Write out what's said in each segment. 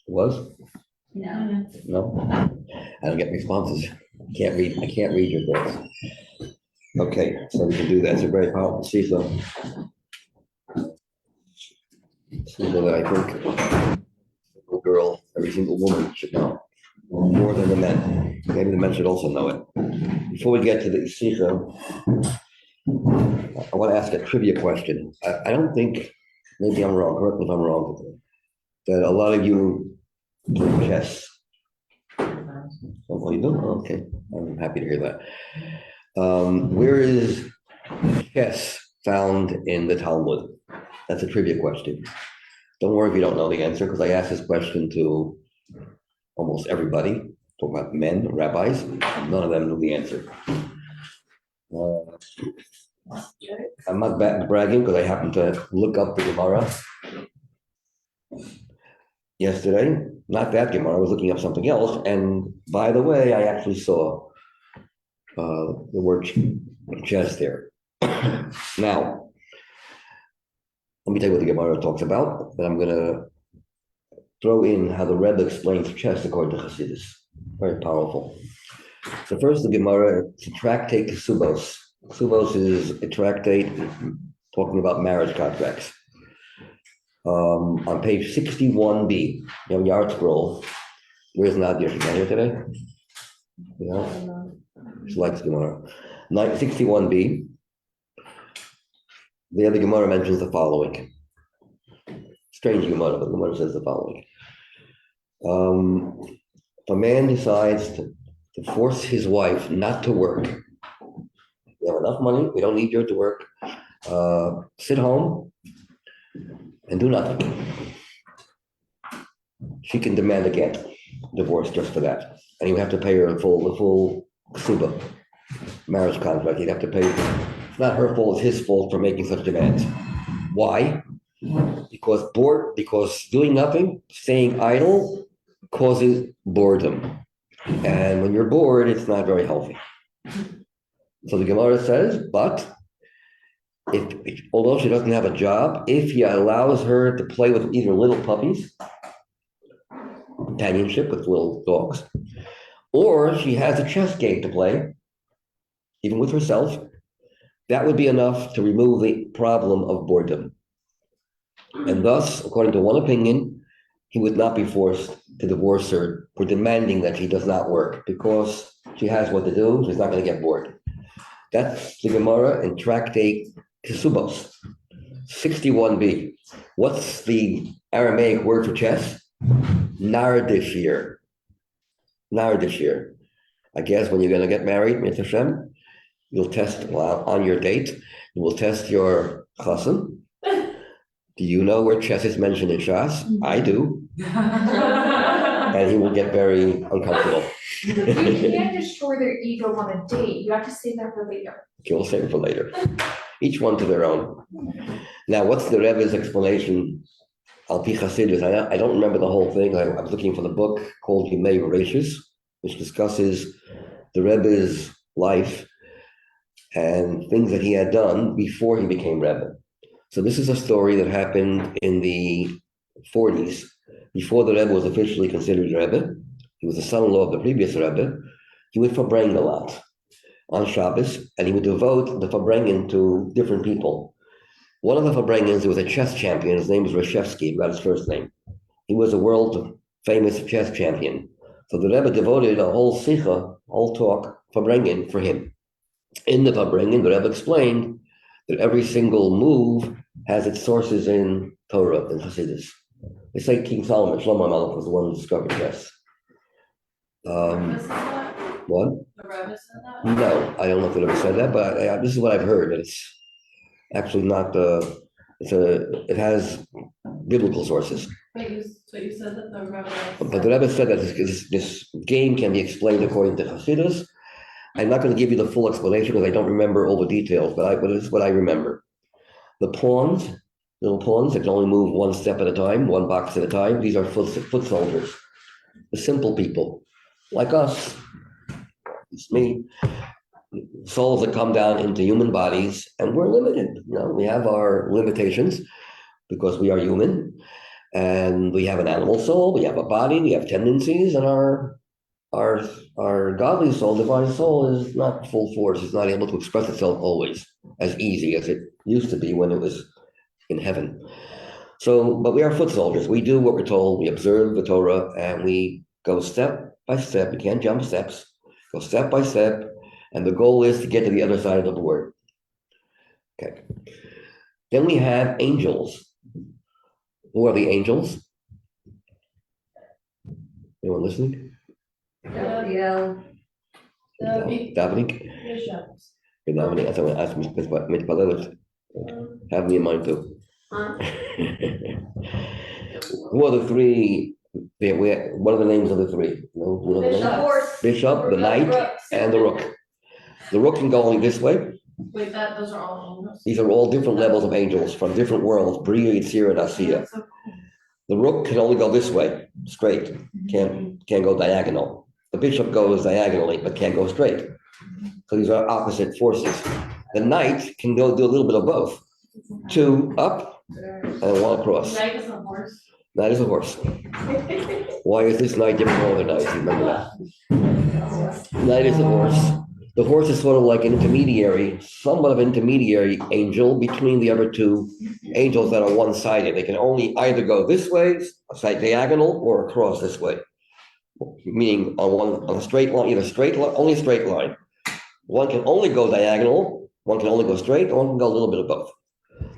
Was? No. No? I don't get responses. I can't read your thoughts. Okay, so we can do that. It's a very powerful Sicho. Sicho that I think every girl, every single woman should know. More than the men. Maybe the men should also know it. Before we get to the Sicho, I want to ask a trivia question. I don't think, maybe I'm wrong, correct me if I'm wrong, that a lot of you play chess. Oh, you do? Okay, I'm happy to hear that. Where is chess found in the Talmud? That's a trivia question. Don't worry if you don't know the answer, because I asked this question to almost everybody, talking about men, rabbis, none of them knew the answer. I'm not bragging because I happened to look up the Gemara yesterday. Not that Gemara, I was looking up something else. And by the way, I actually saw the word chess there. Now, let me tell you what the Gemara talks about, and I'm going to throw in how the Rebbe explains chess according to Hasidus. Very powerful. So first, the Gemara, it's a tractate Kesubos. Kesubos is a tractate talking about marriage contracts. On page 61b, you have your art scroll. Where's Nadia? She's not here today? Yeah. She likes Gemara. 61b, the other Gemara mentions the following. Strange Gemara, but the Gemara says the following. If a man decides to force his wife not to work, we have enough money, we don't need you to work, sit home and do nothing. She can demand a get, divorce just for that. And you have to pay her the full ksuba, marriage contract. You'd have to pay, it's not her fault, it's his fault for making such demands. Why? Because doing nothing, staying idle, causes boredom. And when you're bored, it's not very healthy. So the Gemara says, but although she doesn't have a job, if he allows her to play with either little puppies, companionship with little dogs, or she has a chess game to play, even with herself, that would be enough to remove the problem of boredom. And thus, according to one opinion, he would not be forced to divorce her for demanding that she does not work, because she has what to do, she's not going to get bored. That's the Gemara in Tractate Kesubos, 61b. What's the Aramaic word for chess? Nardishir. Nardishir. I guess when you're going to get married, Mr. Shem, you'll test, on your date, you will test your chassan. Do you know where chess is mentioned in Shas? I do. And he will get very uncomfortable. You can't destroy their ego on a date. You have to save that for later. Okay, we'll save it for later. Each one to their own. Now, what's the Rebbe's explanation? Al Pi Chasidus. I don't remember the whole thing. I was looking for the book called Yimei Bereshis, which discusses the Rebbe's life and things that he had done before he became Rebbe. So this is a story that happened in the 40s, before the Rebbe was officially considered Rebbe. He was the son-in-law of the previous Rebbe. He would farbrengen a lot on Shabbos, and he would devote the farbrengen to different people. One of the farbrengens, he was a chess champion. His name was Reshevsky, got his first name. He was a world-famous chess champion. So the Rebbe devoted a whole sicha, whole talk, farbrengen for him. In the farbrengen, the Rebbe explained that every single move has its sources in Torah and Hasidus. They say King Solomon, Shlomo Melech, was the one who discovered chess. What? The Rebbe said that? No, I don't know if the Rebbe said that, but this is what I've heard. That it's actually not it has biblical sources. But you said that the Rebbe. But the Rebbe said that this game can be explained according to Hasidus. I'm not going to give you the full explanation because I don't remember all the details, but this is what I remember. The pawns, little pawns that can only move one step at a time, one box at a time, these are foot soldiers. The simple people, like us, it's me, souls that come down into human bodies, and we're limited. We have our limitations because we are human. And we have an animal soul, we have a body, we have tendencies, and our godly soul, divine soul, is not full force. It's not able to express itself always as easy as it used to be when it was in heaven. So, but we are foot soldiers. We do what we're told. We observe the Torah, and we go step by step. We can't jump steps. Go step by step, and the goal is to get to the other side of the board. Okay. Then we have angels. Who are the angels? Anyone listening? The Davening? bishops. Good davening. That's what I asked Mitpalelet. Have me in mind too. Who are the three? What are the names of the three? No, you know the names? Bishop, the knight, and the rook. The rook can go only this way. Wait, those are all angels? These are all different levels of angels from different worlds, Bria, Yitzir, and Asiya. That's so cool. The rook can only go this way, straight, can't go diagonal. The bishop goes diagonally, but can't go straight. So these are opposite forces. The knight can go do a little bit of both. Two up and one across. Knight is a horse. Knight is a horse. Why is this knight different from other knights? You remember that? Knight is a horse. The horse is sort of like an intermediary, somewhat of an intermediary angel between the other two angels that are one-sided. They can only either go this way, side diagonal, or across this way. Meaning on a straight line, either straight line, only a straight line. One can only go diagonal, one can only go straight, and one can go a little bit of both.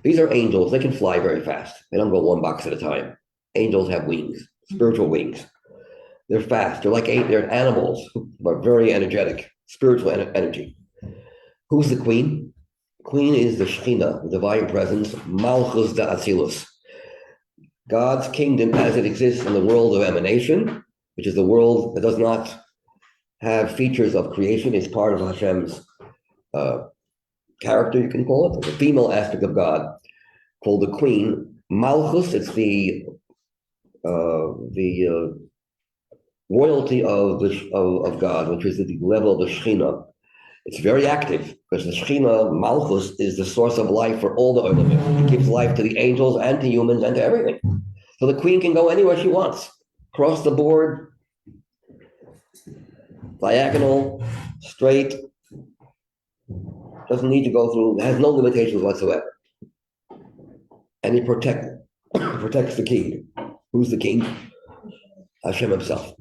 These are angels. They can fly very fast. They don't go one box at a time. Angels have wings, spiritual wings. They're fast. They're animals, but very energetic. Spiritual energy. Who's the queen? Queen is the Shekhinah, the divine presence, Malchus da Atzilus. God's kingdom as it exists in the world of emanation, which is the world that does not have features of creation, is part of Hashem's character, you can call it, the female aspect of God, called the queen. Malchus, it's the royalty of God, which is at the level of the Shekhinah. It's very active because the Shekhinah, Malchus, is the source of life for all the Olamim. It gives life to the angels and to humans and to everything. So the queen can go anywhere she wants, across the board, diagonal, straight. Doesn't need to go through, has no limitations whatsoever. And he protects the king. Who's the king? Hashem himself.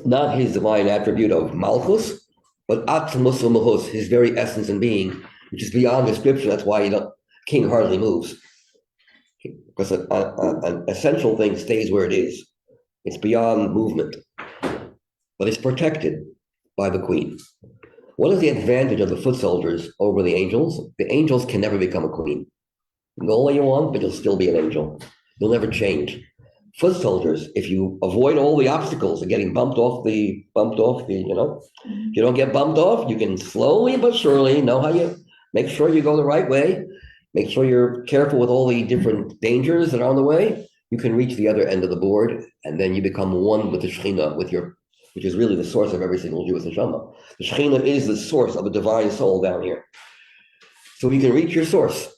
Not his divine attribute of Malchus, but Atmos Mahus, his very essence and being, which is beyond description. That's why king hardly moves. Because an essential thing stays where it is. It's beyond movement. But it's protected by the queen. What is the advantage of the foot soldiers over the angels? The angels can never become a queen. You can go all you want, but you'll still be an angel. You'll never change. Foot soldiers, if you avoid all the obstacles of getting bumped off the, if you don't get bumped off, you can slowly but surely know how you make sure you go the right way, make sure you're careful with all the different dangers that are on the way. You can reach the other end of the board, and then you become one with the Shekhinah, which is really the source of every single Jewish neshama. The Shekhinah is the source of a divine soul down here. So you can reach your source.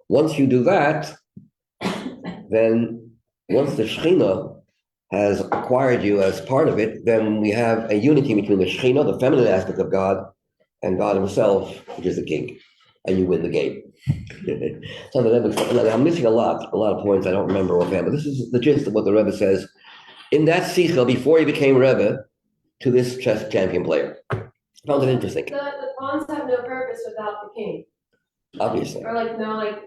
Once you do that, then once the Shekhinah has acquired you as part of it, then we have a unity between the Shekhinah, the feminine aspect of God, and God himself, which is the king, and you win the game. So I'm missing a lot of points I don't remember offhand, but this is the gist of what the Rebbe says in that Sicha before he became Rebbe to this chess champion player. I found it interesting. The pawns have no purpose without the king. Obviously. Or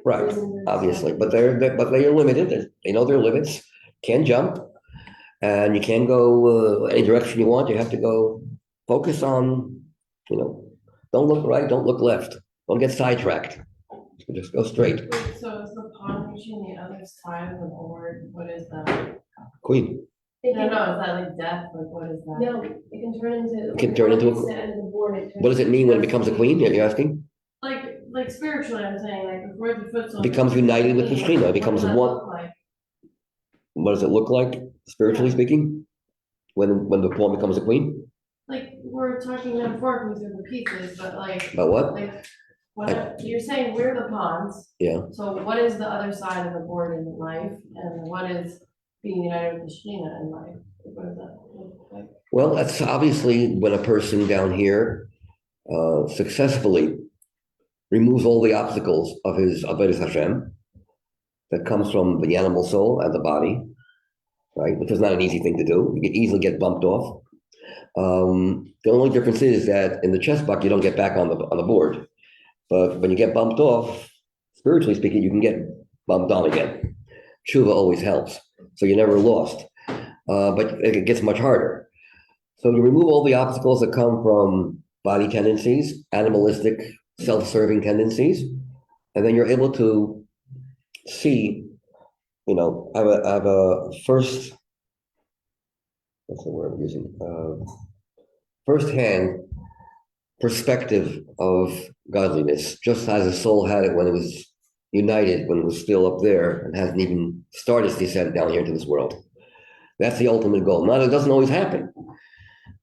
Right, obviously, but they are limited. They know their limits. Can't jump, and you can't go any direction you want. You have to go focus on, don't look right, don't look left, don't get sidetracked. Just go straight. So is the pawn reaching the other side of the board? What is that? Queen. No, is that like death? Like what is that? No, it can turn into. It can turn into a. The end of the board, What does it mean when it becomes a queen? You're asking? Like spiritually, I'm saying, like before the foot soldier Becomes united with the Shekhinah. It becomes what does that one. look like? What does it look like, spiritually speaking, when the pawn becomes a queen? Like we're talking metaphorically through the pieces, but like. About what? Like You're saying we're the pawns. Yeah. So what is the other side of the board in life, and what is being united with the Shekhinah in life? What does that look like? Well, that's obviously when a person down here successfully removes all the obstacles of his Avodas Hashem that comes from the animal soul and the body, right? Which is not an easy thing to do. You can easily get bumped off. The only difference is that in the chess buck, you don't get back on the board. But when you get bumped off, spiritually speaking, you can get bumped on again. Tshuva always helps. So you're never lost. But it gets much harder. So you remove all the obstacles that come from body tendencies, animalistic, self-serving tendencies, and then you're able to see, have a first, what's the word I'm using? First-hand perspective of godliness, just as the soul had it when it was united, when it was still up there and hasn't even started its descent down here into this world. That's the ultimate goal. Now, it doesn't always happen.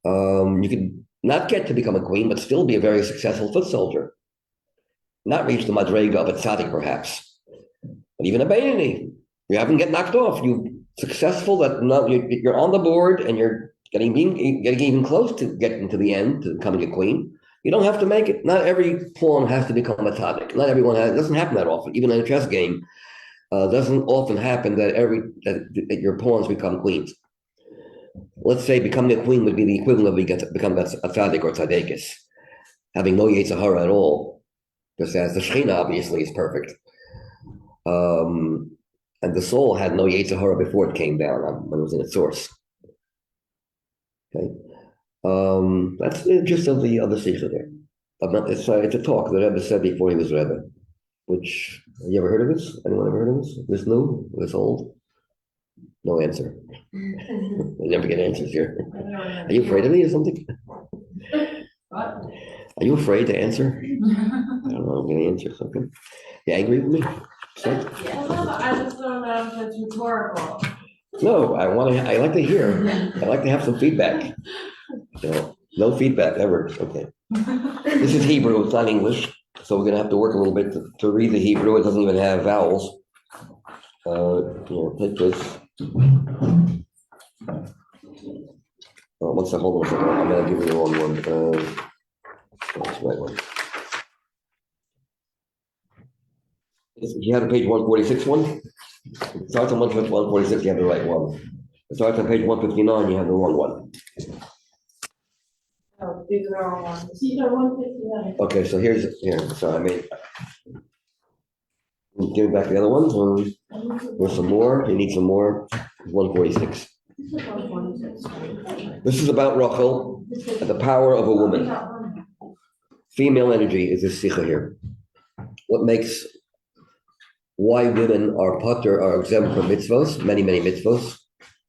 You could not get to become a queen, but still be a very successful foot soldier. Not reach the madrega of a tzaddik, perhaps, but even a Beinoni. You haven't get knocked off. You're successful. You're on the board, and you're getting even close to getting to the end, to becoming a queen. You don't have to make it. Not every pawn has to become a tzaddik. Not everyone has. It doesn't happen that often. Even in a chess game, doesn't often happen that that your pawns become queens. Let's say becoming a queen would be the equivalent of becoming a tzaddik or tzaddikis, having no yetzer hara at all, just as the Shekhinah obviously is perfect. And the soul had no yetzer hara before it came down, when it was in its source. Okay, that's the gist of the other Sicha there. It's a talk the Rebbe said before he was Rebbe. Which, you ever heard of this? Anyone ever heard of this? This new? This old? No answer. I never get answers here. Are you afraid of me or something? What? Are you afraid to answer? I don't know. I'm going to answer something. You angry with me? Upset? I just don't know if it's rhetorical. No, I like to hear. I like to have some feedback. No feedback ever. Okay. This is Hebrew, it's not English. So we're going to have to work a little bit to read the Hebrew. It doesn't even have vowels. Take this. One second, hold on a second. I'm going to give you the wrong one. That's the right one. You have the page 146 one? It starts on 146, you have the right one. It starts on page 159, you have the wrong one. Oh, these are all ones. 159. Okay, so here, so give me back the other ones. There's some more. You need some more. 146. This is about Rachel and the power of a woman. Female energy is this Sicha here. Why women are exempt from mitzvos, many mitzvos,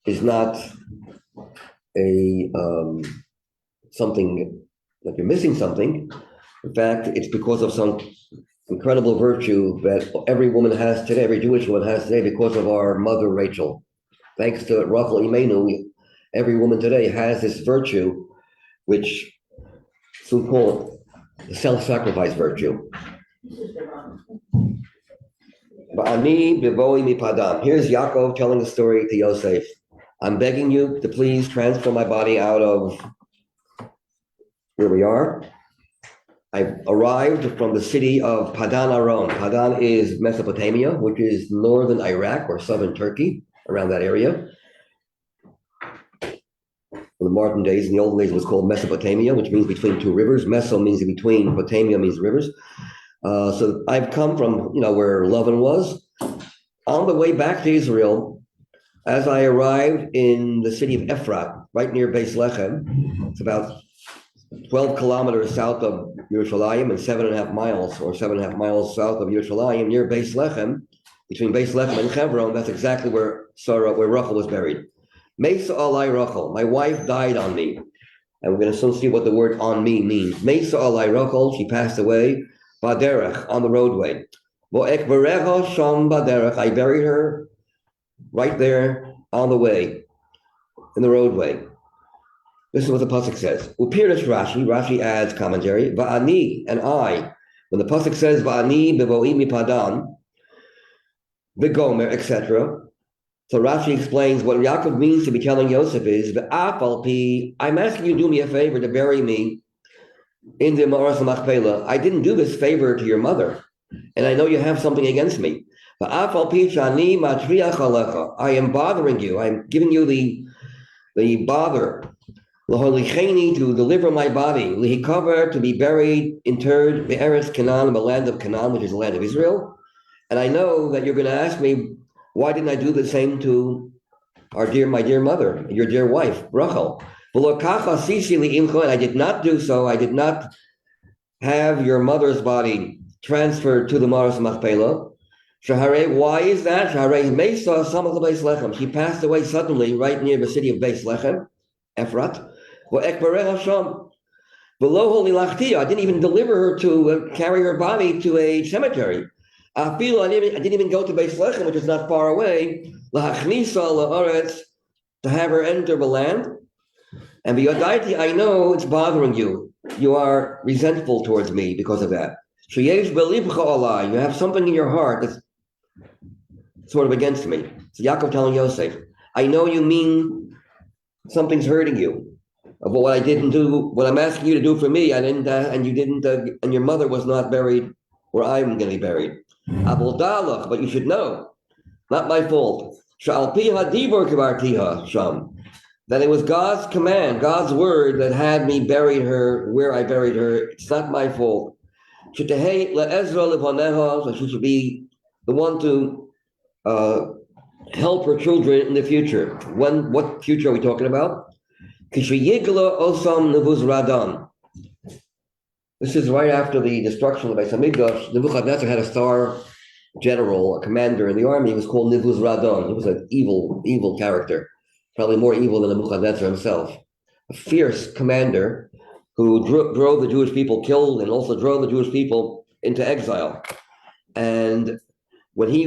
is not something that you're missing something. In fact, it's because of some incredible virtue that every woman has today, every Jewish woman has today, because of our mother Rachel. Thanks to Rachel Imenu, every woman today has this virtue, which we call the self-sacrifice virtue. Here's Yaakov telling the story to Yosef. I'm begging you to please transfer my body out of where we are. I've arrived from the city of Padan Aram. Padan is Mesopotamia, which is northern Iraq or southern Turkey, around that area. In the modern days, in the old days, it was called Mesopotamia, which means between two rivers. Meso means in between, Potamia means rivers. So I've come from, where Lovin was. On the way back to Israel, as I arrived in the city of Efrat, right near Beis Lechem, it's about 12 kilometers south of Yerushalayim and 7.5 miles south of Yerushalayim, near Beis Lechem, between Beis Lechem and Hebron. That's exactly where Rachel was buried. Mesa alai Rachel, my wife died on me. And we're going to soon see what the word on me means. Mesa alai Rachel, she passed away, baderech, on the roadway. Bo'ek berecha sham baderech, I buried her right there on the way, in the roadway. This is what the pasuk says. Upirish Rashi adds commentary. Va'ani, and I, When the pasuk says "Va'ani bevo'i mipadan," v'gomer, etc., so Rashi explains what Yaakov means to be telling Yosef is "V'af al pi." I'm asking you to do me a favor to bury me in the Ma'aras Machpelah. I didn't do this favor to your mother, and I know you have something against me. V'af al pi shani matriach alecha. I am bothering you. I'm giving you the bother. L'holicheni, to deliver my body. Lihikaver, to be buried, interred, be'eretz Canaan, in the land of Canaan, which is the land of Israel. And I know that you're going to ask me, why didn't I do the same to my dear mother, your dear wife, Rachel? And I did not do so. I did not have your mother's body transferred to the Maras Machpelah. Shahare, why is that? Shahare Mesa Samach Beis Lechem. She passed away suddenly right near the city of Beis Lechem, Ephrat. I didn't even deliver her to carry her body to a cemetery. I didn't even go to Beis Lechem, which is not far away, to have her enter the land. And b'yodaiti, I know it's bothering you. You are resentful towards me because of that. You have something in your heart that's sort of against me. So Yaakov telling Yosef, I know you mean something's hurting you. Of what I didn't do, what I'm asking you to do for me, I didn't, and you didn't, and your mother was not buried where I'm going to be buried. But you should know, not my fault. That it was God's command, God's word that had me buried her where I buried her. It's not my fault. So she should be the one to help her children in the future. What future are we talking about? This is right after the destruction of Beis Hamikdash. Nebuchadnezzar had a star general, a commander in the army. He was called Nivuz Radon. He was an evil character, probably more evil than Nebuchadnezzar himself. A fierce commander who drove the Jewish people, killed and also drove the Jewish people into exile. And when he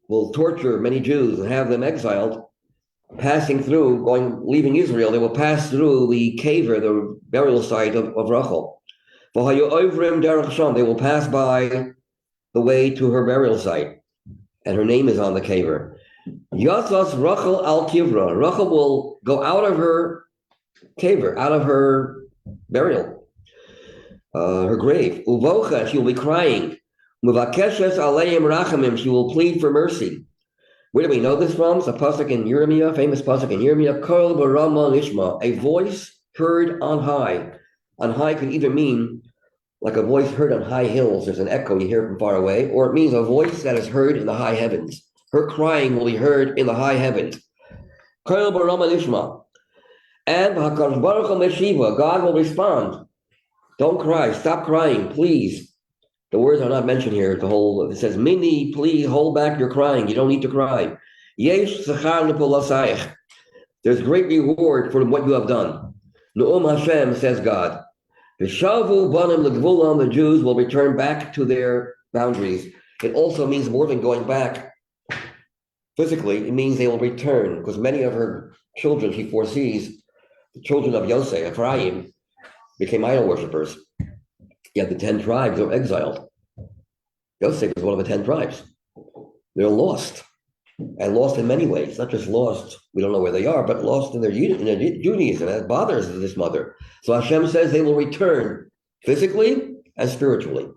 will torture many Jews and have them exiled, leaving Israel, they will pass through the caver, the burial site of Rachel. They will pass by the way to her burial site, and her name is on the caver. Yatzas Rachel al Kivra. Rachel will go out of her caver, out of her burial, her grave. Uvocha, she will be crying. Muvakeshes aleim rachamim, she will plead for mercy. Where do we know this from? It's a pasuk in Yirmiyah, famous pasuk in Yirmiyah. Kol barama lishma, a voice heard on high. On high could either mean like a voice heard on high hills. There's an echo you hear from far away, or it means a voice that is heard in the high heavens. Her crying will be heard in the high heavens. Kol barama lishma, and HaKadosh Baruch Hu meshiva, God will respond. Don't cry. Stop crying, please. The words are not mentioned here. It says, Mini, please hold back your crying. You don't need to cry. Yesh sechar lepolasayich. There's great reward for what you have done. Nu'um Hashem, says God. V'shavu banim legvulam, the Jews will return back to their boundaries. It also means more than going back physically. It means they will return, because many of her children, she foresees, the children of Yosef, Ephraim, became idol worshippers. Yet the 10 tribes are exiled. Yosef is one of the 10 tribes. They're lost, and lost in many ways. Not just lost, we don't know where they are, but lost in their Judaism. That bothers this mother. So Hashem says they will return physically and spiritually.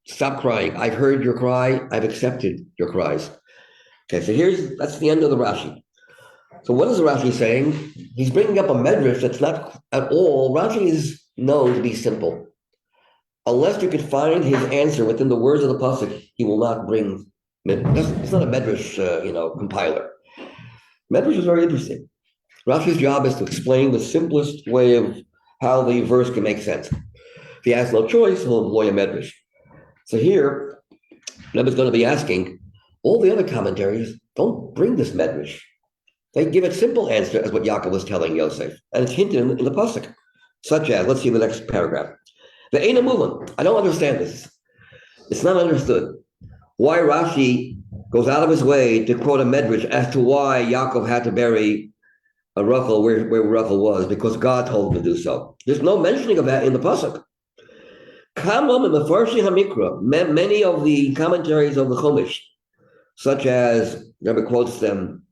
Stop crying. I've heard your cry. I've accepted your cries. Okay, so that's the end of the Rashi. So what is the Rashi saying? He's bringing up a medrash that's not at all. Rashi is known to be simple. Unless you can find his answer within the words of the pasuk, he will not bring. It's not a medrash, compiler. Medrash is very interesting. Rashi's job is to explain the simplest way of how the verse can make sense. If he has no choice, he'll employ a medrash. So here, Rebbe is going to be asking, all the other commentaries don't bring this medrash. They give a simple answer as what Yaakov was telling Yosef, and it's hinted in the pasuk, such as, let's see the next paragraph. The Ein Amulan. I don't understand this. It's not understood. Why Rashi goes out of his way to quote a medrash as to why Yaakov had to bury a Rachel where Rachel was, because God told him to do so. There's no mentioning of that in the pasuk. Many of the commentaries of the Chumash, such as Rebbe quotes them,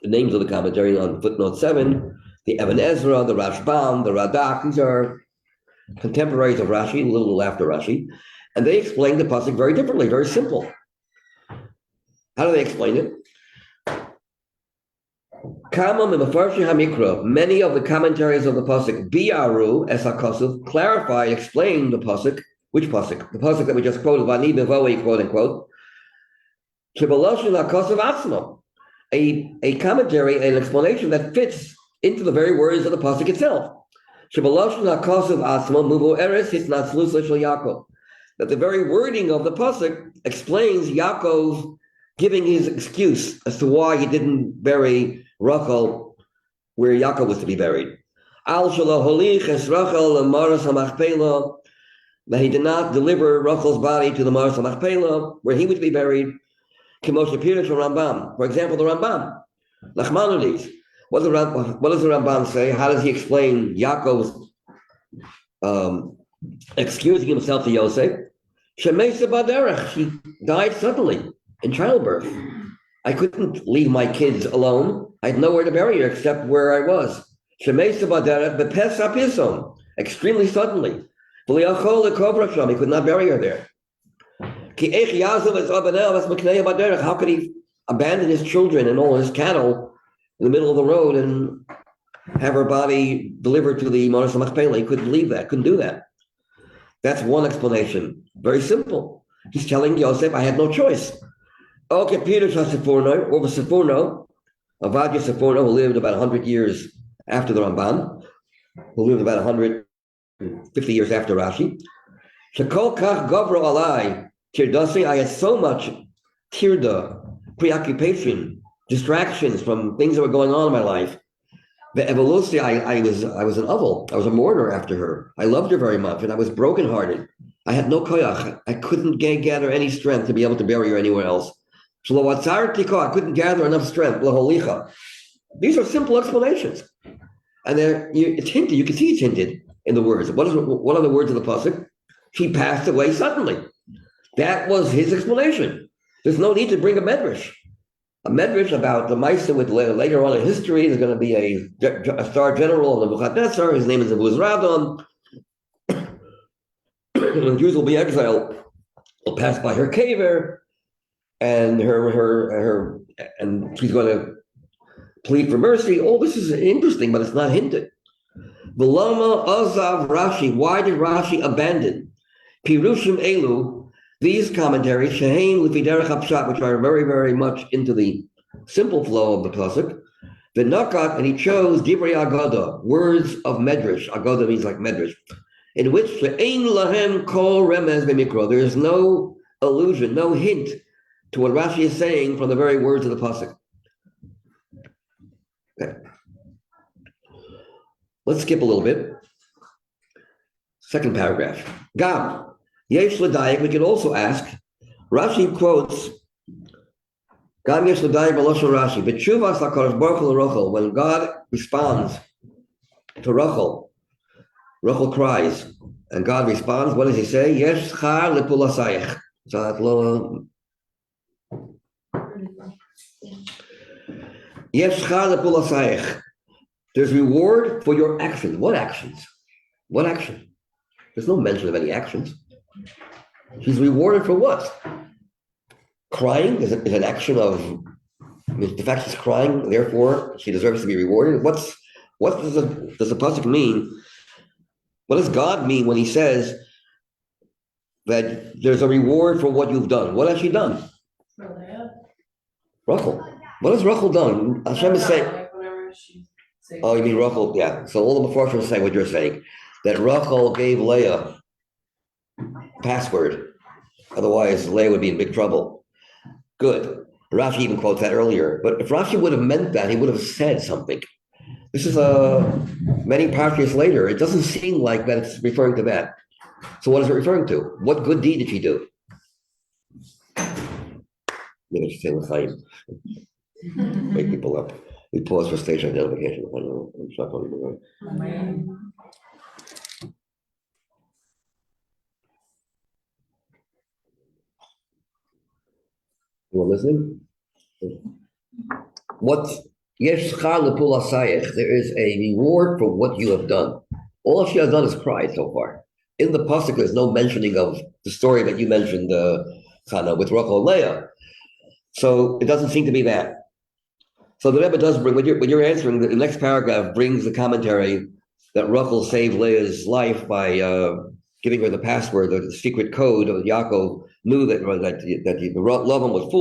the names of the commentary on footnote 7, the Even Ezra, the Rashbam, the Radak, these are contemporaries of Rashi, a little after Rashi, and they explain the pasuk very differently, very simple. How do they explain it? Many of the commentaries of the pasuk biaru es hakasuv clarify, explain the pasuk. Which pasuk? The pasuk that we just quoted, "Vani bevoi," quote unquote. A commentary, an explanation that fits into the very words of the pasuk itself. That the very wording of the pasuk explains Yaakov giving his excuse as to why he didn't bury Rachel where Yaakov was to be buried. That he did not deliver Rachel's body to the Maras HaMachpelah, where he was to be buried. For example, the Rambam, Nachmanides. What does the Rambam say? How does he explain Yaakov's excusing himself to Yosef? She died suddenly in childbirth. I couldn't leave my kids alone. I had nowhere to bury her except where I was. Extremely suddenly. He could not bury her there. How could he abandon his children and all his cattle in the middle of the road and have her body delivered to the Maras HaMachpelah? He couldn't leave that, couldn't do that. That's one explanation. Very simple. He's telling Yosef, I had no choice. Okay, Peter Sefurno, over Sefurno, Avadia Sefurno, who lived about 100 years after the Ramban, who lived about 150 years after Rashi. Shekol kach gavro alai tirdasi. I had so much tirda, preoccupation, distractions from things that were going on in my life. The evolution, I was an oval. I was a mourner after her. I loved her very much, and I was brokenhearted. I had no koyach. I couldn't gather any strength to be able to bury her anywhere else. I couldn't gather enough strength. These are simple explanations, and it's hinted. You can see it's hinted in the words. What are the words of the pasuk? She passed away suddenly. That was his explanation. There's no need to bring a medrash. A medrash about the Maisa with later on in history. There's going to be a star general of Nebuchadnezzar. His name is Nebuzaradan. When Jews will be exiled, will pass by her caver, and and she's going to plead for mercy. All this is interesting, but it's not hinted. V'lama azav Rashi. Why did Rashi abandon Pirushim Elu? These commentaries, Shehein Lifiderech Hapshat, which are very, very much into the simple flow of the pasuk, the Nakat, and he chose Divrei Agada, words of Medrash. Agada means like Medrash, in which She'ein Lahem Kol Remez B'Mikra. There is no allusion, no hint to what Rashi is saying from the very words of the pasuk. Okay. Let's skip a little bit. Second paragraph. Gam. Yesh l'dayek, we can also ask, Rashi quotes, Gam yesh l'dayek b'loshen Rashi, v'tshuvas hakadosh baruch hu l'Rachel, when God responds to Rachel, Rachel cries, and God responds, what does he say? Yesh schar lepulasayich. Yesh schar lepulasayich. There's reward for your actions. What actions? What action? There's no mention of any actions. She's rewarded for what? Crying is an action of, the fact she's crying, therefore she deserves to be rewarded. What does the pasuk mean? What does God mean when he says that there's a reward for what you've done? What has she done? Rachel. What has Rachel done? Hashem is saying, oh, you mean Rachel? Yeah. So all the Mepharshim are saying what you're saying, that Rachel gave Leah password. Otherwise, Leah would be in big trouble. Good. Rashi even quotes that earlier. But if Rashi would have meant that, he would have said something. This is many parashas later. It doesn't seem like that it's referring to that. So what is it referring to? What good deed did she do? Maybe I should say l'chaim. Wake people up. We pause for station identification. I don't know. It's not going to be right. You are listening? There is a reward for what you have done. All she has done is cried so far. In the pasuk, there's no mentioning of the story that you mentioned, Chana, with Rachel and Leah. So it doesn't seem to be that. So the Rebbe does bring, when you're answering, the next paragraph brings the commentary that Rachel saved Leah's life by giving her the password, the secret code of Yaakov knew that Lavan would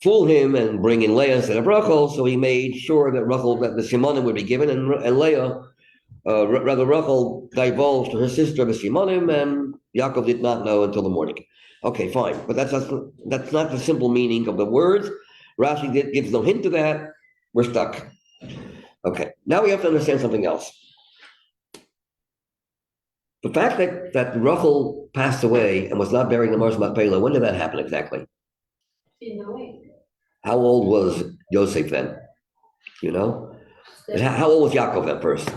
fool him and bring in Leah instead of Rachel. So he made sure that the Simonim would be given, and Leah, Rachel divulged to her sister the Simonim, and Yaakov did not know until the morning. Okay, fine, but that's not the simple meaning of the words. Rashi gives no hint to that. We're stuck. Okay, now we have to understand something else. The fact that Rachel passed away and was not buried in the Mars Machpelah, when did that happen exactly? In the week. How old was Yosef then? You know? And how old was Yaakov then first?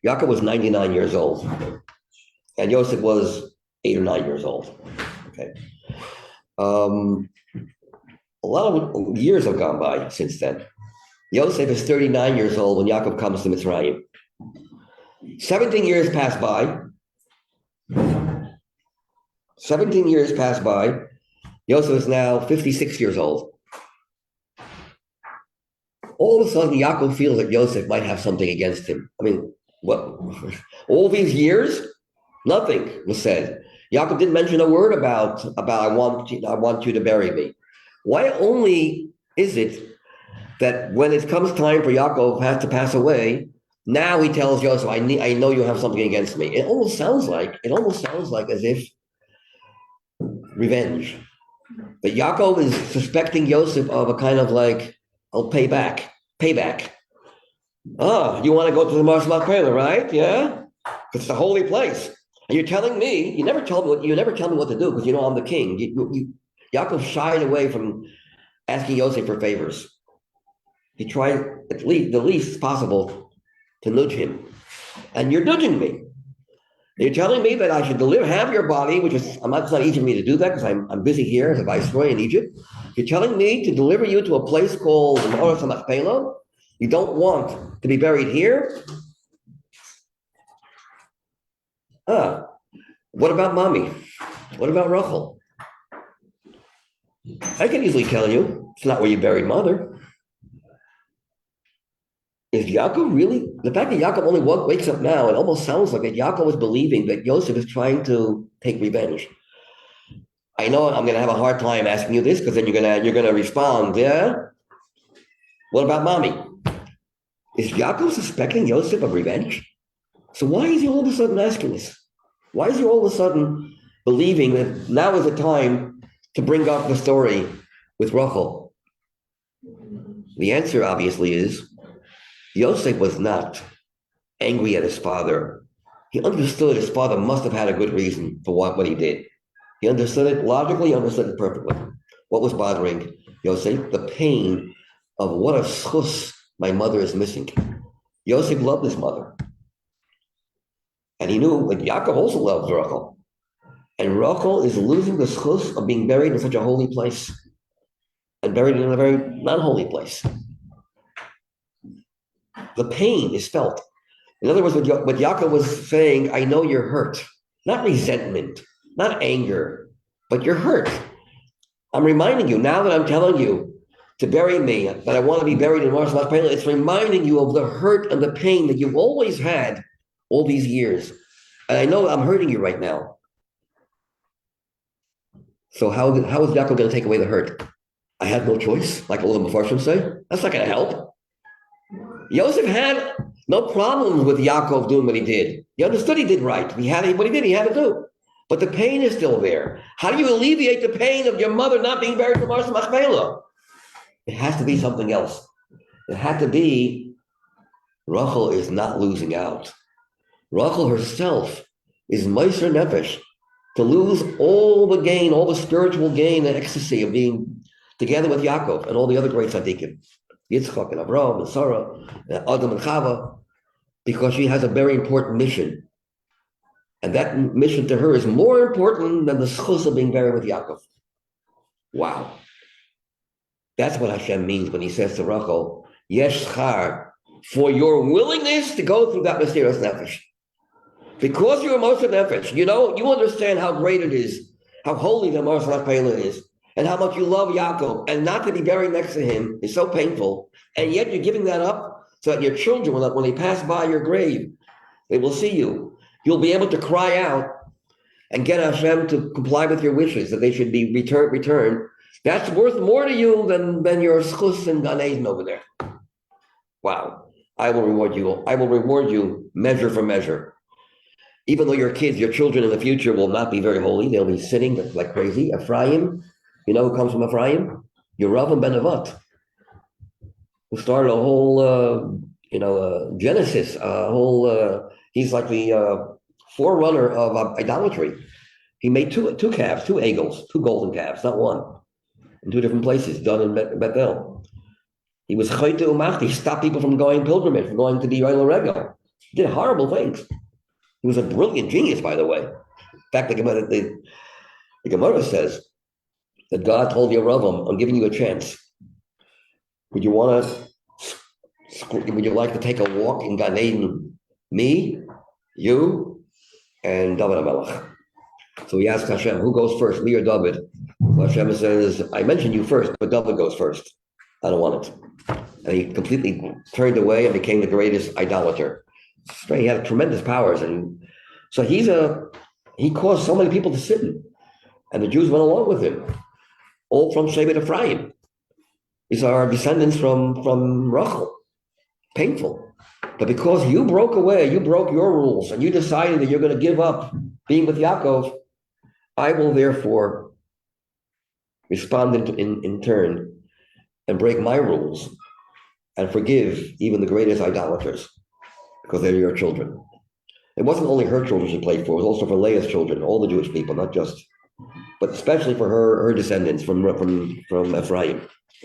Yaakov was 99 years old. And Yosef was 8 or 9 years old. Okay. A lot of years have gone by since then. Yosef is 39 years old when Yaakov comes to Mitzrayim. 17 years pass by. 17 years pass by. Yosef is now 56 years old. All of a sudden, Yaakov feels that Yosef might have something against him. I mean, what? All these years, nothing was said. Yaakov didn't mention a word about I want you to bury me. Why only is it that when it comes time for Yaakov has to pass away, now he tells Yosef, I know you have something against me. It almost sounds like as if revenge. But Yaakov is suspecting Yosef of a kind of like, I'll payback. Ah, you want to go to the Mars Machpelah, right? Yeah, it's the holy place. And you're telling me, you never tell me what to do because you know I'm the king. Yaakov shied away from asking Yosef for favors. He tried at least the least possible to nudge him. And you're nudging me. You're telling me that I should have your body, which is, it's not easy for me to do that because I'm busy here as a viceroy in Egypt. You're telling me to deliver you to a place called the Mars Machpelah. You don't want to be buried here? What about mommy? What about Rachel? I can easily tell you, it's not where you buried mother. Is Yaakov really, the fact that Yaakov only wakes up now, it almost sounds like that Yaakov is believing that Yosef is trying to take revenge. I know I'm going to have a hard time asking you this because then you're going to respond, yeah? What about mommy? Is Yaakov suspecting Yosef of revenge? So why is he all of a sudden asking this? Why is he all of a sudden believing that now is the time to bring up the story with Rachel? The answer obviously is Yosef was not angry at his father. He understood his father must have had a good reason for what he did. He understood it logically, understood it perfectly. What was bothering Yosef? The pain of what a schus my mother is missing. Yosef loved his mother. And he knew that Yaakov also loved Rachel. And Rachel is losing the schus of being buried in such a holy place and buried in a very non-holy place. The pain is felt. In other words, what Yaakov was saying, I know you're hurt. Not resentment, not anger, but you're hurt. I'm reminding you, now that I'm telling you to bury me, that I want to be buried in Mars Machpelah, it's reminding you of the hurt and the pain that you've always had all these years. And I know I'm hurting you right now. So how is Yaakov going to take away the hurt? I had no choice, like all the Mepharshim say. That's not going to help. Yosef had no problems with Yaakov doing what he did. He understood he did right. He had to do. But the pain is still there. How do you alleviate the pain of your mother not being buried in Mars Machpelah? It has to be something else. It had to be Rachel is not losing out. Rachel herself is Meiser Nefesh to lose all the gain, all the spiritual gain and ecstasy of being together with Yaakov and all the other great tzaddikim, Yitzchak and Avraham and Sarah and Adam and Chava, because she has a very important mission. And that mission to her is more important than the schus of being buried with Yaakov. Wow. That's what Hashem means when he says to Rachel, Yesh schar, for your willingness to go through that mysterious nefesh. Because you're a Moshe nefesh, you understand how great it is, how holy the Moshe Nefesh is, and how much you love Yaakov, and not to be buried next to him is so painful, and yet you're giving that up so that your children, when they pass by your grave, they will see you. You'll be able to cry out and get Hashem to comply with your wishes, that they should be returned. That's worth more to you than your Sichos and Gan Eden over there. Wow. I will reward you. I will reward you measure for measure. Even though your children in the future will not be very holy, they'll be sinning like crazy. Ephraim, you know who comes from Ephraim? Yeravam ben Nevat, who started a whole, Genesis, he's like the forerunner of idolatry. He made two calves, two eagles, two golden calves, not one, in two different places, done in Bethel. He was chayte u'machti. He stopped people from going pilgrimage, from going to the Yoel Regel. He did horrible things. He was a brilliant genius, by the way. In fact, the Gemara says that God told Yeravam, I'm giving you a chance. Would you like to take a walk in Gan Eden? Me, you, and David HaMelech. So he asked Hashem, who goes first, me or David? Well, Hashem says, I mentioned you first, but David goes first. I don't want it. And he completely turned away and became the greatest idolater. He had tremendous powers. And so he caused so many people to sin. And the Jews went along with him, all from Shevet Ephraim. These are our descendants from Rachel. Painful. But because you broke away, you broke your rules, and you decided that you're going to give up being with Yaakov, I will therefore respond in turn and break my rules and forgive even the greatest idolaters because they're your children. It wasn't only her children she played for, it was also for Leah's children, all the Jewish people, not just, but especially for her descendants from Ephraim.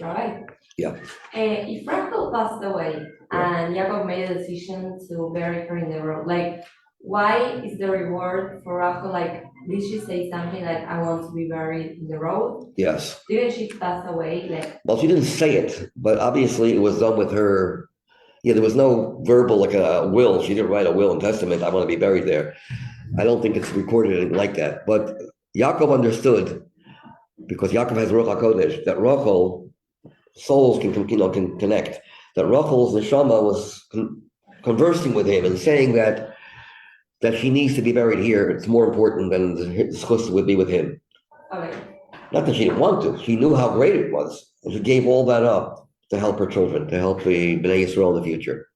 Right. Yeah. If Rachel passed away and Yaakov made a decision to bury her in the road, like, why is the reward for Rachel, like, did she say something like, I want to be buried in the road? Yes. Didn't she pass away? Well, she didn't say it, but obviously it was done with her. Yeah, there was no verbal, like a will. She didn't write a will and testament, I want to be buried there. I don't think it's recorded like that. But Yaakov understood, because Yaakov has Ruach HaKodesh, that Rachel, souls can connect. That Rachel's neshama was conversing with him and saying that she needs to be buried here. It's more important than the Sichos would be with him. Okay. Not that she didn't want to. She knew how great it was. And she gave all that up to help her children, to help the Bnei Yisrael in the future.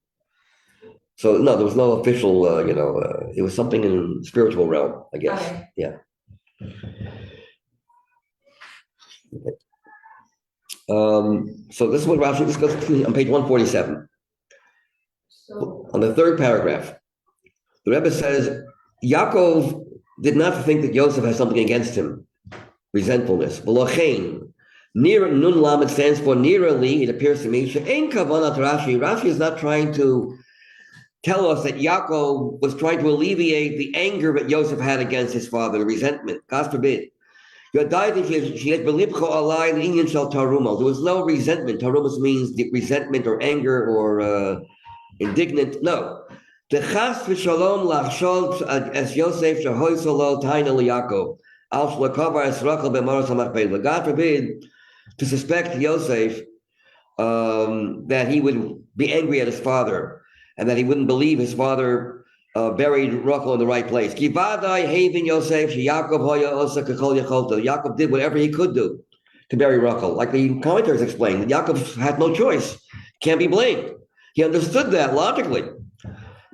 So no, there was no official, it was something in spiritual realm, I guess. Okay. Yeah. So this is what Rashi, this goes on page 147. So, On the third paragraph, the Rebbe says, Yaakov did not think that Yosef has something against him, resentfulness. V'lochein, Nira Nun Lamed stands for Nira Li, it appears to me, She'ein kavanat Rashi. Rashi is not trying to tell us that Yaakov was trying to alleviate the anger that Yosef had against his father, the resentment. God forbid. There was no resentment. Tarumas means resentment or anger or indignant. No. The chas v'shalom lachshol as Yosef shahoy solo taina liYaakov al shlakavar es Rachel b'maros hamachpelah. God forbid to suspect Yosef that he would be angry at his father and that he wouldn't believe his father buried Rachel in the right place. Yaakov did whatever he could do to bury Rachel. Like the commentators explained, Yaakov had no choice. Can't be blamed. He understood that logically.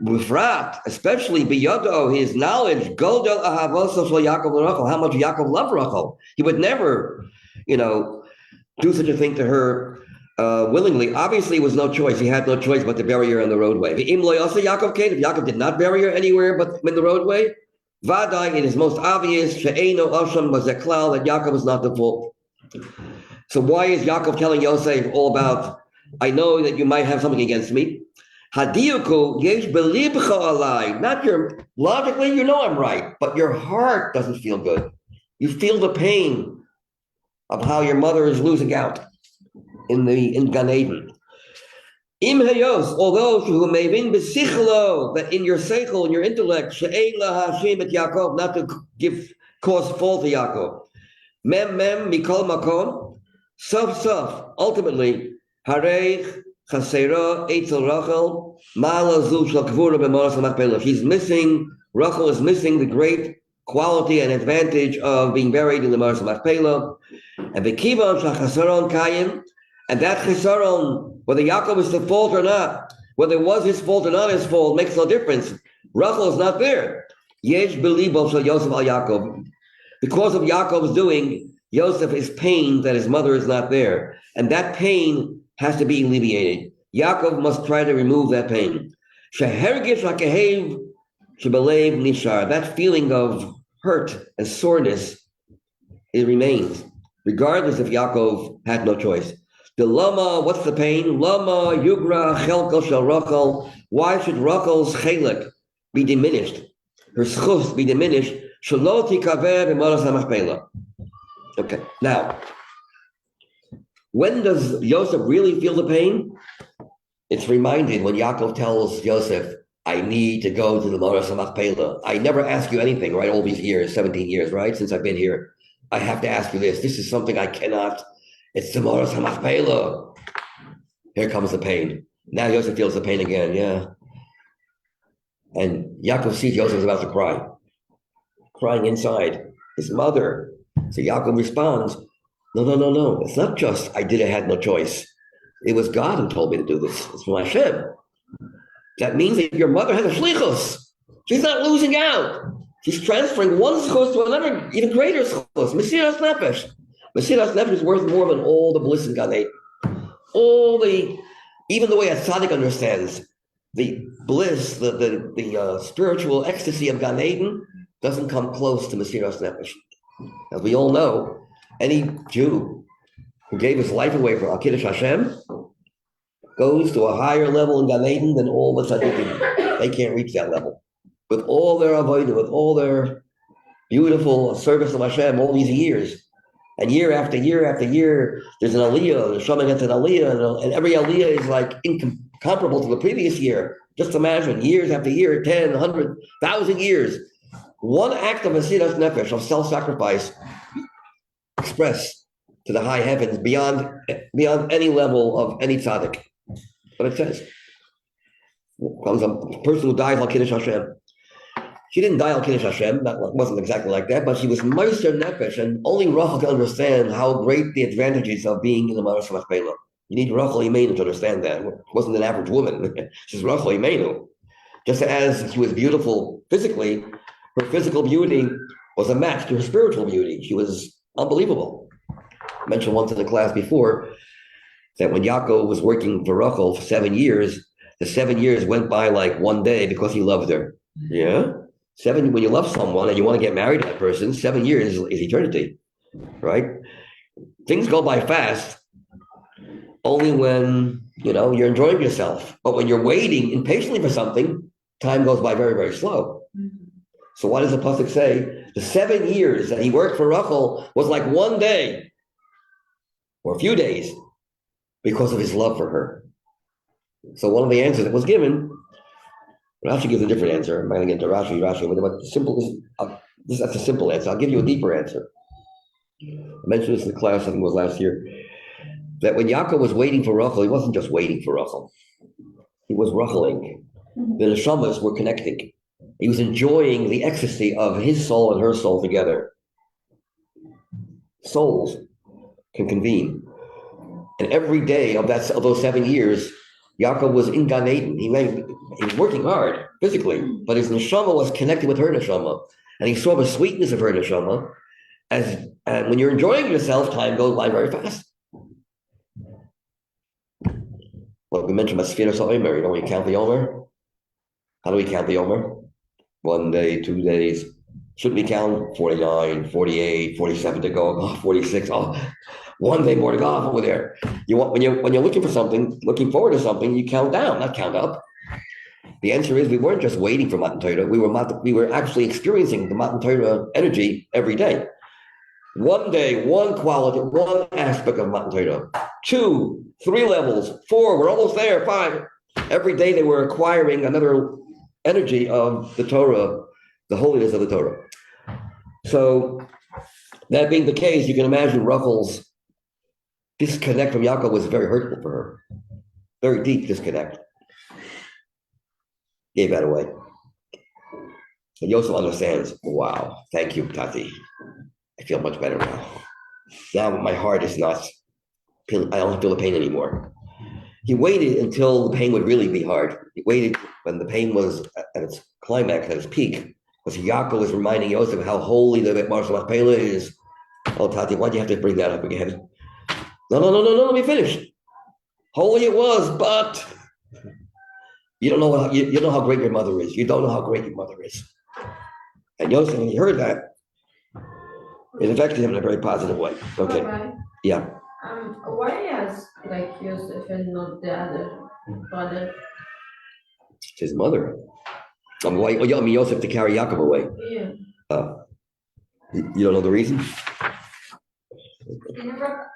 B'frat, especially biyado, his knowledge, Godel ahavoso shel Yaakov l'Rachel, how much Yaakov loved Rachel. He would never, do such a thing to her willingly. Obviously, it was no choice. He had no choice but to bury her on the roadway. If Yaakov did not bury her anywhere but in the roadway, Vadai, it is most obvious, She'eino Asham was a klal, that Yaakov was not the fault. So why is Yaakov telling Yosef all about, I know that you might have something against me? Hadiyuku yesh belibcha alai. Not logically, I'm right, but your heart doesn't feel good. You feel the pain of how your mother is losing out. in Gan Eden. Im hayos, although who may win besichlo, that in your seichel, in your intellect, she'ein la Hashem et Yaakov, not to cause fault to Yaakov. Mem mikol makom, sof, ultimately, hareich chasera eitzel Rachel, ma'ala zu shel kvura b'maras machpelah. Rachel is missing the great quality and advantage of being buried in the maras machpelah. And v'kivan shel chasaron kayim, and that chesaron, whether Yaakov is the fault or not, whether it was his fault or not his fault, makes no difference. Rachel is not there. Yesh belibo shel Yosef al Yaakov. Because of Yaakov's doing, Yosef is pained that his mother is not there. And that pain has to be alleviated. Yaakov must try to remove that pain. Shehergish hakehev shebelev nishar. That feeling of hurt and soreness, it remains, regardless if Yaakov had no choice. The lama, what's the pain? Lama yugra chelko shel Rachel. Why should Rachel's chelik be diminished? Her schus be diminished? Shelo tikaver b'maras hamachpelah. Okay, now, when does Yosef really feel the pain? It's reminded when Yaakov tells Yosef, I need to go to the maras hamachpelah. I never ask you anything, right? All these years, 17 years, right? Since I've been here. I have to ask you this. This is something I cannot. It's the maras hamachpelah. Here comes the pain. Now Yosef feels the pain again, yeah. And Yaakov sees Yosef is about to cry. Crying inside. His mother. So Yaakov responds, no. It's not just I had no choice. It was God who told me to do this. It's from Hashem. That means that your mother has a Sichos. She's not losing out. She's transferring one Sichos to another, even greater Sichos. Mesiras Nefesh. Mesiras Nefesh is worth more than all the bliss in Gan Eden. Even the way a tzaddik understands the bliss, the spiritual ecstasy of Gan Eden doesn't come close to Mesiras Nefesh. As we all know, any Jew who gave his life away for Al Kiddush Hashem goes to a higher level in Gan Eden than all the tzaddikim. They can't reach that level. With all their avodah, with all their beautiful service of Hashem, all these years, and year after year after year, there's an aliyah, the Shema gets an aliyah, and every aliyah is like incomparable to the previous year. Just imagine, years after year, 10, 100, 1,000 years. One act of Mesiras Nefesh, of self-sacrifice, expressed to the high heavens beyond any level of any tzaddik. What it says. Comes a person who dies al Kiddush Hashem. She didn't die al Kiddush Hashem, that wasn't exactly like that, but she was Meiser Nefesh, and only Rachel can understand how great the advantages of being in the Maras Machpelah. You need Rachel Imenu to understand that. It wasn't an average woman. She's Rachel Imenu. Just as she was beautiful physically, her physical beauty was a match to her spiritual beauty. She was unbelievable. I mentioned once in the class before that when Yaakov was working for Rachel for 7 years, the 7 years went by like one day because he loved her. Yeah? When you love someone and you want to get married to that person, 7 years is eternity, right? Things go by fast only when, you're enjoying yourself. But when you're waiting impatiently for something, time goes by very, very slow. So what does the pasuk say? The 7 years that he worked for Rachel was like one day or a few days because of his love for her. So one of the answers that was given, Rashi gives a different answer. I'm not going to get into Rashi, but the simple is, that's a simple answer. I'll give you a deeper answer. I mentioned this in the class, I think it was last year, that when Yaakov was waiting for Rachel, he wasn't just waiting for Rachel. He was Racheling. The neshamas were connecting. He was enjoying the ecstasy of his soul and her soul together. Souls can convene. And every day of those 7 years, Yaakov was in Gan Eden. He was working hard physically, but his neshama was connected with her neshama. And he saw the sweetness of her neshama. And when you're enjoying yourself, time goes by very fast. Well, we mentioned Masfiras Omer. We count the Omer? How do we count the Omer? 1 day, 2 days. Shouldn't we count 49, 48, 47 to go, 46? 1 day more to go over there. When you're looking for something, looking forward to something, you count down, not count up. The answer is we weren't just waiting for Matan Torah. We were actually experiencing the Matan Torah energy every day. 1 day, one quality, one aspect of Matan Torah. 2, 3 levels, 4, we're almost there, 5. Every day they were acquiring another energy of the Torah, the holiness of the Torah. So that being the case, you can imagine Rachel's disconnect from Yaakov was very hurtful for her. Very deep disconnect. Gave that away. And Yosef understands, wow, thank you, Tati. I feel much better now. Now my heart is not, I don't feel the pain anymore. He waited until the pain would really be hard. He waited when the pain was at its climax, at its peak, because Yaakov was reminding Yosef how holy the Marshal Machpelah is. Oh, Tati, why do you have to bring that up again? No, let me finish. Holy it was, but you don't know you know how great your mother is. You don't know how great your mother is. And Yosef, when he heard that, it affected him in a very positive way. Okay. Rabbi, Yeah. why is like Yosef and not the other brother? It's his mother. Why Yosef to carry Yaakov away? Yeah. You don't know the reason?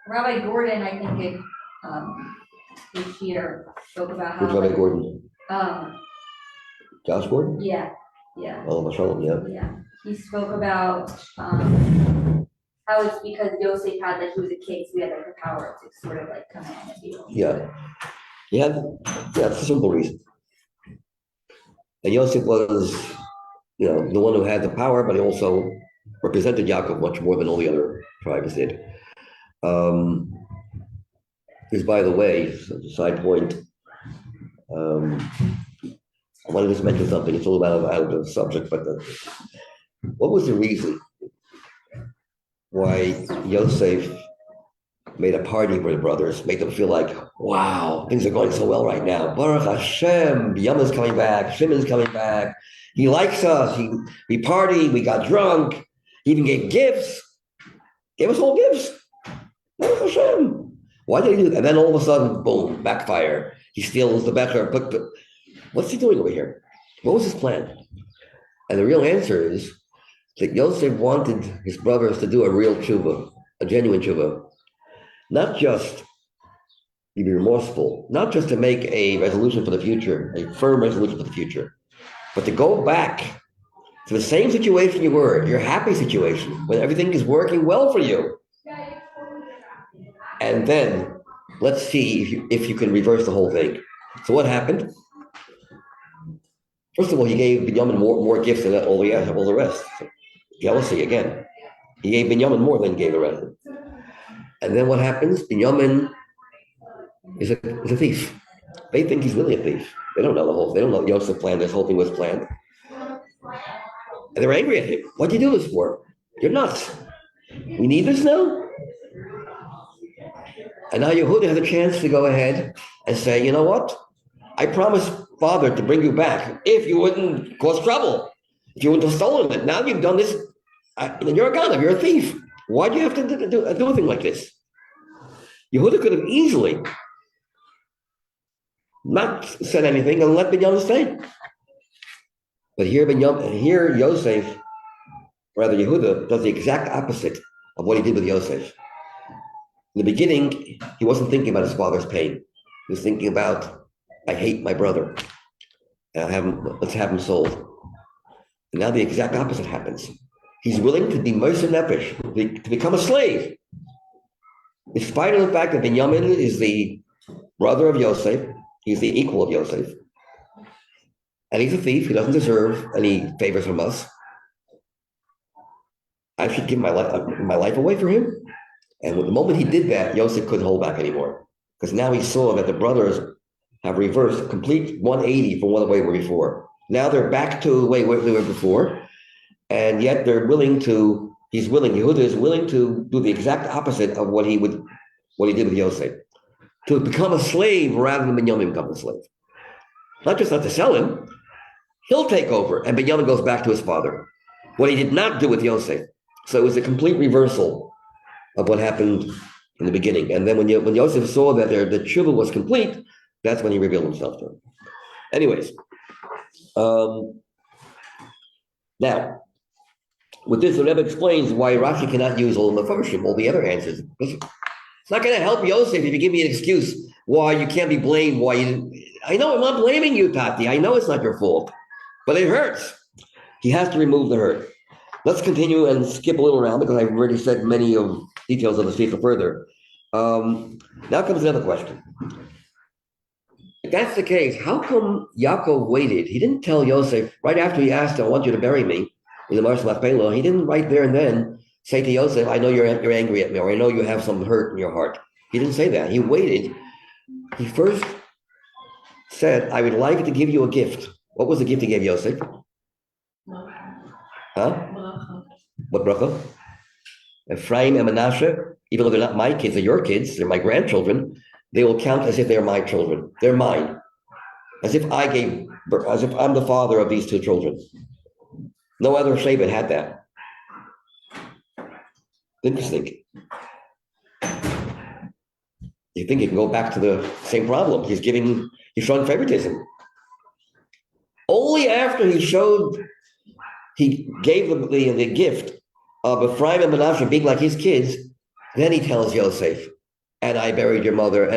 Rabbi Gordon, I think it, this year spoke about Who's how, Rabbi Gordon? Josh Gordon? yeah, Oh, Mashallah, yeah. yeah. He spoke about, how it's because Yosef had, that he was a king, so he had like the power to sort of like command and be. Yeah. That's a simple reason. And Yosef was, the one who had the power, but he also represented Yaakov much more than all the other tribes did. Because, by the way, as a side point, I wanted to just mention something. It's a little out of the subject, but what was the reason why Yosef made a party for the brothers, made them feel like, wow, things are going so well right now. Baruch Hashem, Yama's coming back, Shimon's coming back. He likes us. We partied, we got drunk. He even gave gifts. Gave us all gifts. Baruch Hashem. Why did he do that? And then all of a sudden, boom, backfire. He steals the better. What's he doing over here? What was his plan? And the real answer is that Yosef wanted his brothers to do a real tshuva, a genuine tshuva. Not just be remorseful, not just to make a resolution for the future, a firm resolution for the future, but to go back to the same situation you were, your happy situation, when everything is working well for you. And then let's see if you can reverse the whole thing. So what happened? First of all, he gave Binyamin more gifts than all the rest. Jealousy again. He gave Binyamin more than he gave the rest. And then what happens? Binyamin is a thief. They think he's really a thief. They don't know they don't know Yosef planned this whole thing was planned. And they're angry at him. What'd you do this for? You're nuts. We need this now? And now Yehuda has a chance to go ahead and say, you know what? I promised Father to bring you back if you wouldn't cause trouble, if you wouldn't have stolen it. Now you've done this, you're a ganav, you're a thief. Why do you have to do a thing like this? Yehuda could have easily not said anything and let Binyamin stay. But here Yosef, rather Yehuda, does the exact opposite of what he did with Yosef. In the beginning, he wasn't thinking about his father's pain. He was thinking about, I hate my brother. Let's have him sold. And now the exact opposite happens. He's willing to be Moshe Nefesh, to become a slave. In spite of the fact that Binyamin is the brother of Yosef, he's the equal of Yosef. And he's a thief, he doesn't deserve any favors from us. I should give my life away for him. And the moment he did that, Yosef couldn't hold back anymore. Because now he saw that the brothers have reversed a complete 180 from what the way they were before. Now they're back to the way they were before. And yet Yehuda is willing to do the exact opposite of what he did with Yosef. To become a slave rather than Binyamin become a slave. Not just not to sell him, he'll take over, and Binyamin goes back to his father. What he did not do with Yosef. So it was a complete reversal of what happened in the beginning. And then when Yosef saw that the tshuva was complete, that's when he revealed himself to him. Anyways, now, with this, the Rebbe explains why Rashi cannot use all the Mefarshim, all the other answers. It's not going to help Yosef if you give me an excuse why you can't be blamed, why you didn't. I know I'm not blaming you, Tati. I know it's not your fault, but it hurts. He has to remove the hurt. Let's continue and skip a little around because I've already said many of details of the Sichos further. Now comes another question. If that's the case, how come Yaakov waited? He didn't tell Yosef right after he asked, I want you to bury me in the Marsh Machpelah. He didn't right there and then say to Yosef, I know you're angry at me, or I know you have some hurt in your heart. He didn't say that. He waited. He first said, I would like to give you a gift. What was the gift he gave Yosef? Huh? What bracha? Ephraim and Manasseh, even though they're not my kids, they're your kids, they're my grandchildren, they will count as if they're my children. They're mine. As if I'm the father of these two children. No other Shevet had that. Interesting. You think you can go back to the same problem. He's showing favoritism. Only after he gave them the gift of Ephraim and Manasseh being like his kids, then he tells Yosef, and I buried your mother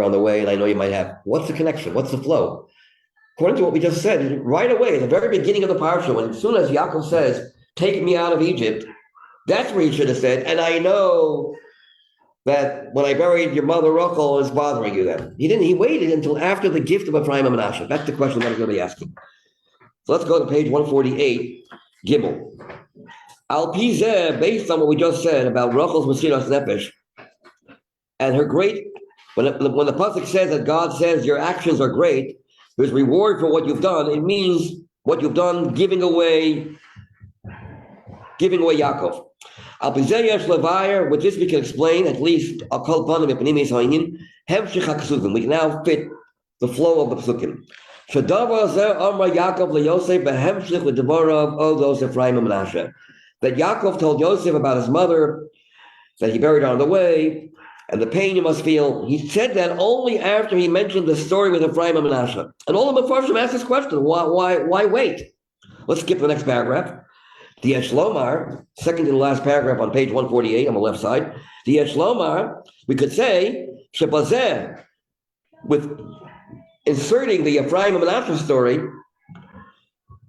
on the way, and I know you might have. What's the connection? What's the flow? According to what we just said, right away, at the very beginning of the parsha, when as soon as Yaakov says, take me out of Egypt, that's where he should have said, and I know that when I buried your mother, Rachel, is bothering you then. He didn't. He waited until after the gift of Ephraim and Manasseh. That's the question that I'm going to be asking. So let's go to page 148, Gimel. Al Pizeh, based on what we just said about Rachel's Mesiras Nefesh and her great, when the pasuk says that God says your actions are great, there's reward for what you've done. It means what you've done, giving away Yaakov. Al Pizeh Yesh Levayer, with this we can explain at least a kol panim epnimis ha'inyan hemshich haksuvim. We can now fit the flow of the psukim. Shadavar zeh amra Yaakov leYosef behemshich ledavarav odos Ephraim and Manasseh. That Yaakov told Yosef about his mother, that he buried her on the way, and the pain you must feel. He said that only after he mentioned the story with Ephraim and Manasseh. And all the Mefarshim asked this question: Why wait? Let's skip the next paragraph. The Lomar, second to the last paragraph on page 148 on the left side. The Lomar, we could say, Shebazeh, with inserting the Ephraim and Manasseh story,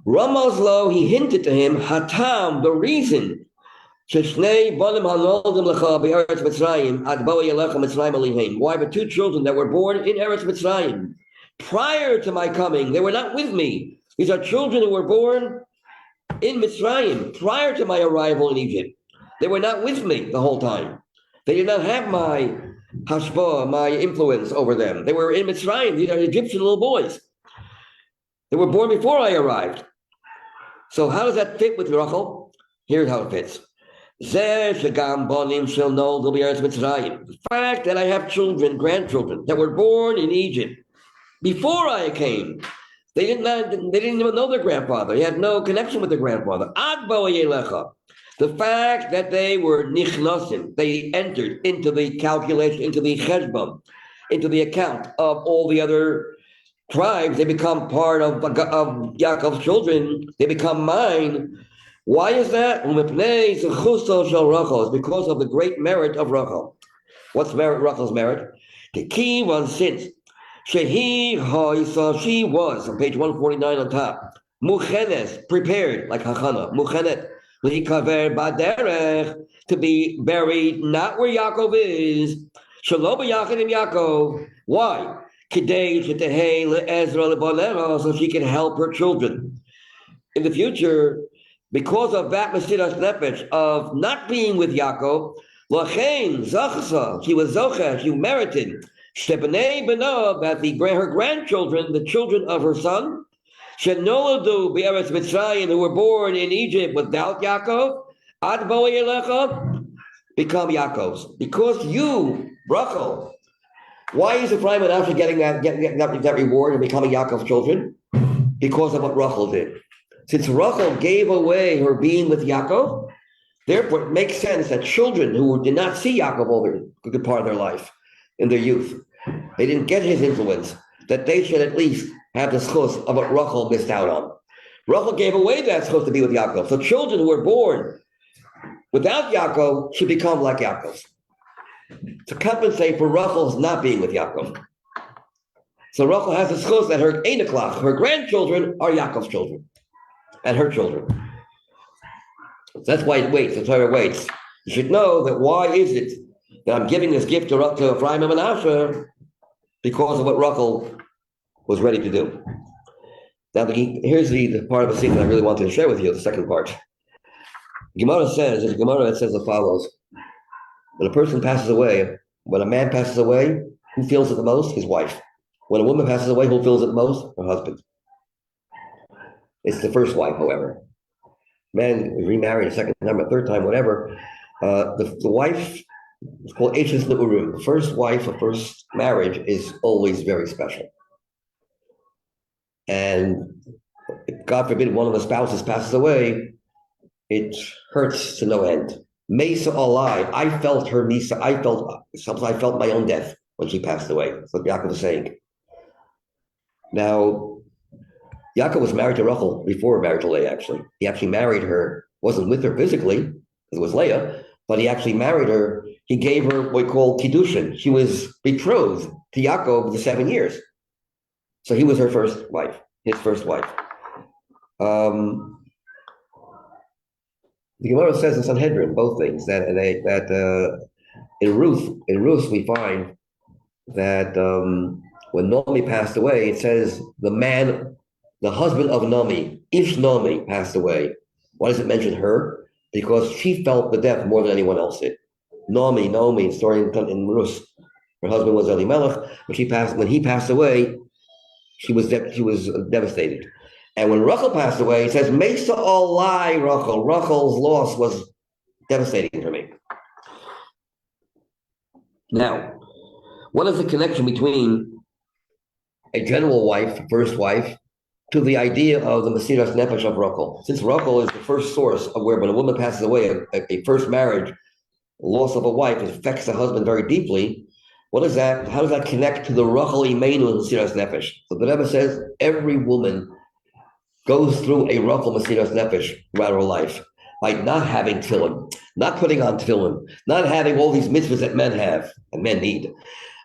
Ramazlo, he hinted to him, Hatam, the reason, why the two children that were born in Eretz Mitzrayim, prior to my coming, they were not with me. These are children who were born in Mitzrayim, prior to my arrival in Egypt. They were not with me the whole time. They did not have my hashpah, my influence over them. They were in Mitzrayim. These are Egyptian little boys. They were born before I arrived. So how does that fit with Rachel? Here's how it fits. The fact that I have children, grandchildren, that were born in Egypt before I came, they didn't even know their grandfather. They had no connection with their grandfather. The fact that they were nichnasim, they entered into the calculation, into the cheshbon, into the account of all the other tribes. They become part of Yaakov's children. They become mine. Why is that? It's because of the great merit of Rachel. What's Rachel's merit? The key was since she was on page 149 on top. Muchenes, prepared like Hachana. Muchenet, to be buried not where Yaakov is. Shalom Yaakov. Why? So she can help her children in the future. Because of that Mesiras Nefesh of not being with Yaakov, she was zocha, she merited that her grandchildren, the children of her son, who were born in Egypt without Yaakov, become Yaakov's. Because you, Rachel, why is Ephraim and Manasseh getting that reward and becoming Yaakov's children? Because of what Rachel did. Since Rachel gave away her being with Yaakov, therefore it makes sense that children who did not see Yaakov all a good part of their life, in their youth, they didn't get his influence, that they should at least have the schus of what Rachel missed out on. Rachel gave away that schus to be with Yaakov. So children who were born without Yaakov should become like Yaakov. to compensate for Rachel's not being with Yaakov. So Rachel has a schos that her Einaklach, her grandchildren are Yaakov's children and her children. So that's why it waits. That's why it waits. You should know that why is it that I'm giving this gift to Ephraim and Manasseh because of what Rachel was ready to do. Now, here's the part of the scene that I really wanted to share with you, the second part. Gemara says, there's a Gemara that says as follows. When a person passes away, when a man passes away, who feels it the most? His wife. When a woman passes away, who feels it the most? Her husband. It's the first wife, however. Man remarried a second time, a third time, whatever. The wife is called Eshes Ne'urim. The first wife, the first marriage is always very special. And if, God forbid, one of the spouses passes away, it hurts to no end. Mesa alive. I felt her Misa. Sometimes I felt my own death when she passed away. That's what Yaakov was saying. Now, Yaakov was married to Rachel before married to Leah, actually. He actually married her, wasn't with her physically, because it was Leah, but he actually married her. He gave her what we call Kiddushin. She was betrothed to Yaakov for 7 years. So he was her first wife, his first wife. The Gemara says in Sanhedrin, both things, that in Ruth we find that when Naomi passed away, it says the husband of Naomi, Ish Naomi, passed away. Why does it mention her? Because she felt the death more than anyone else did. Naomi, story in Ruth, her husband was Elimelech. When he passed away, she was devastated. And when Rachel passed away, it says, Mesa Olai Rachel. Rachel's loss was devastating for me. Now, what is the connection between a general wife, first wife, to the idea of the Mesiras Nefesh of Rachel? Since Rachel is the first source of where when a woman passes away, a first marriage, loss of a wife affects the husband very deeply. What is that? How does that connect to the Rachel Imenu and Mesiras Nefesh? So the Rebbe says every woman goes through a Rachel Mesiras Nefesh throughout her life by not having tefillin, not putting on tefillin, not having all these mitzvahs that men have and men need.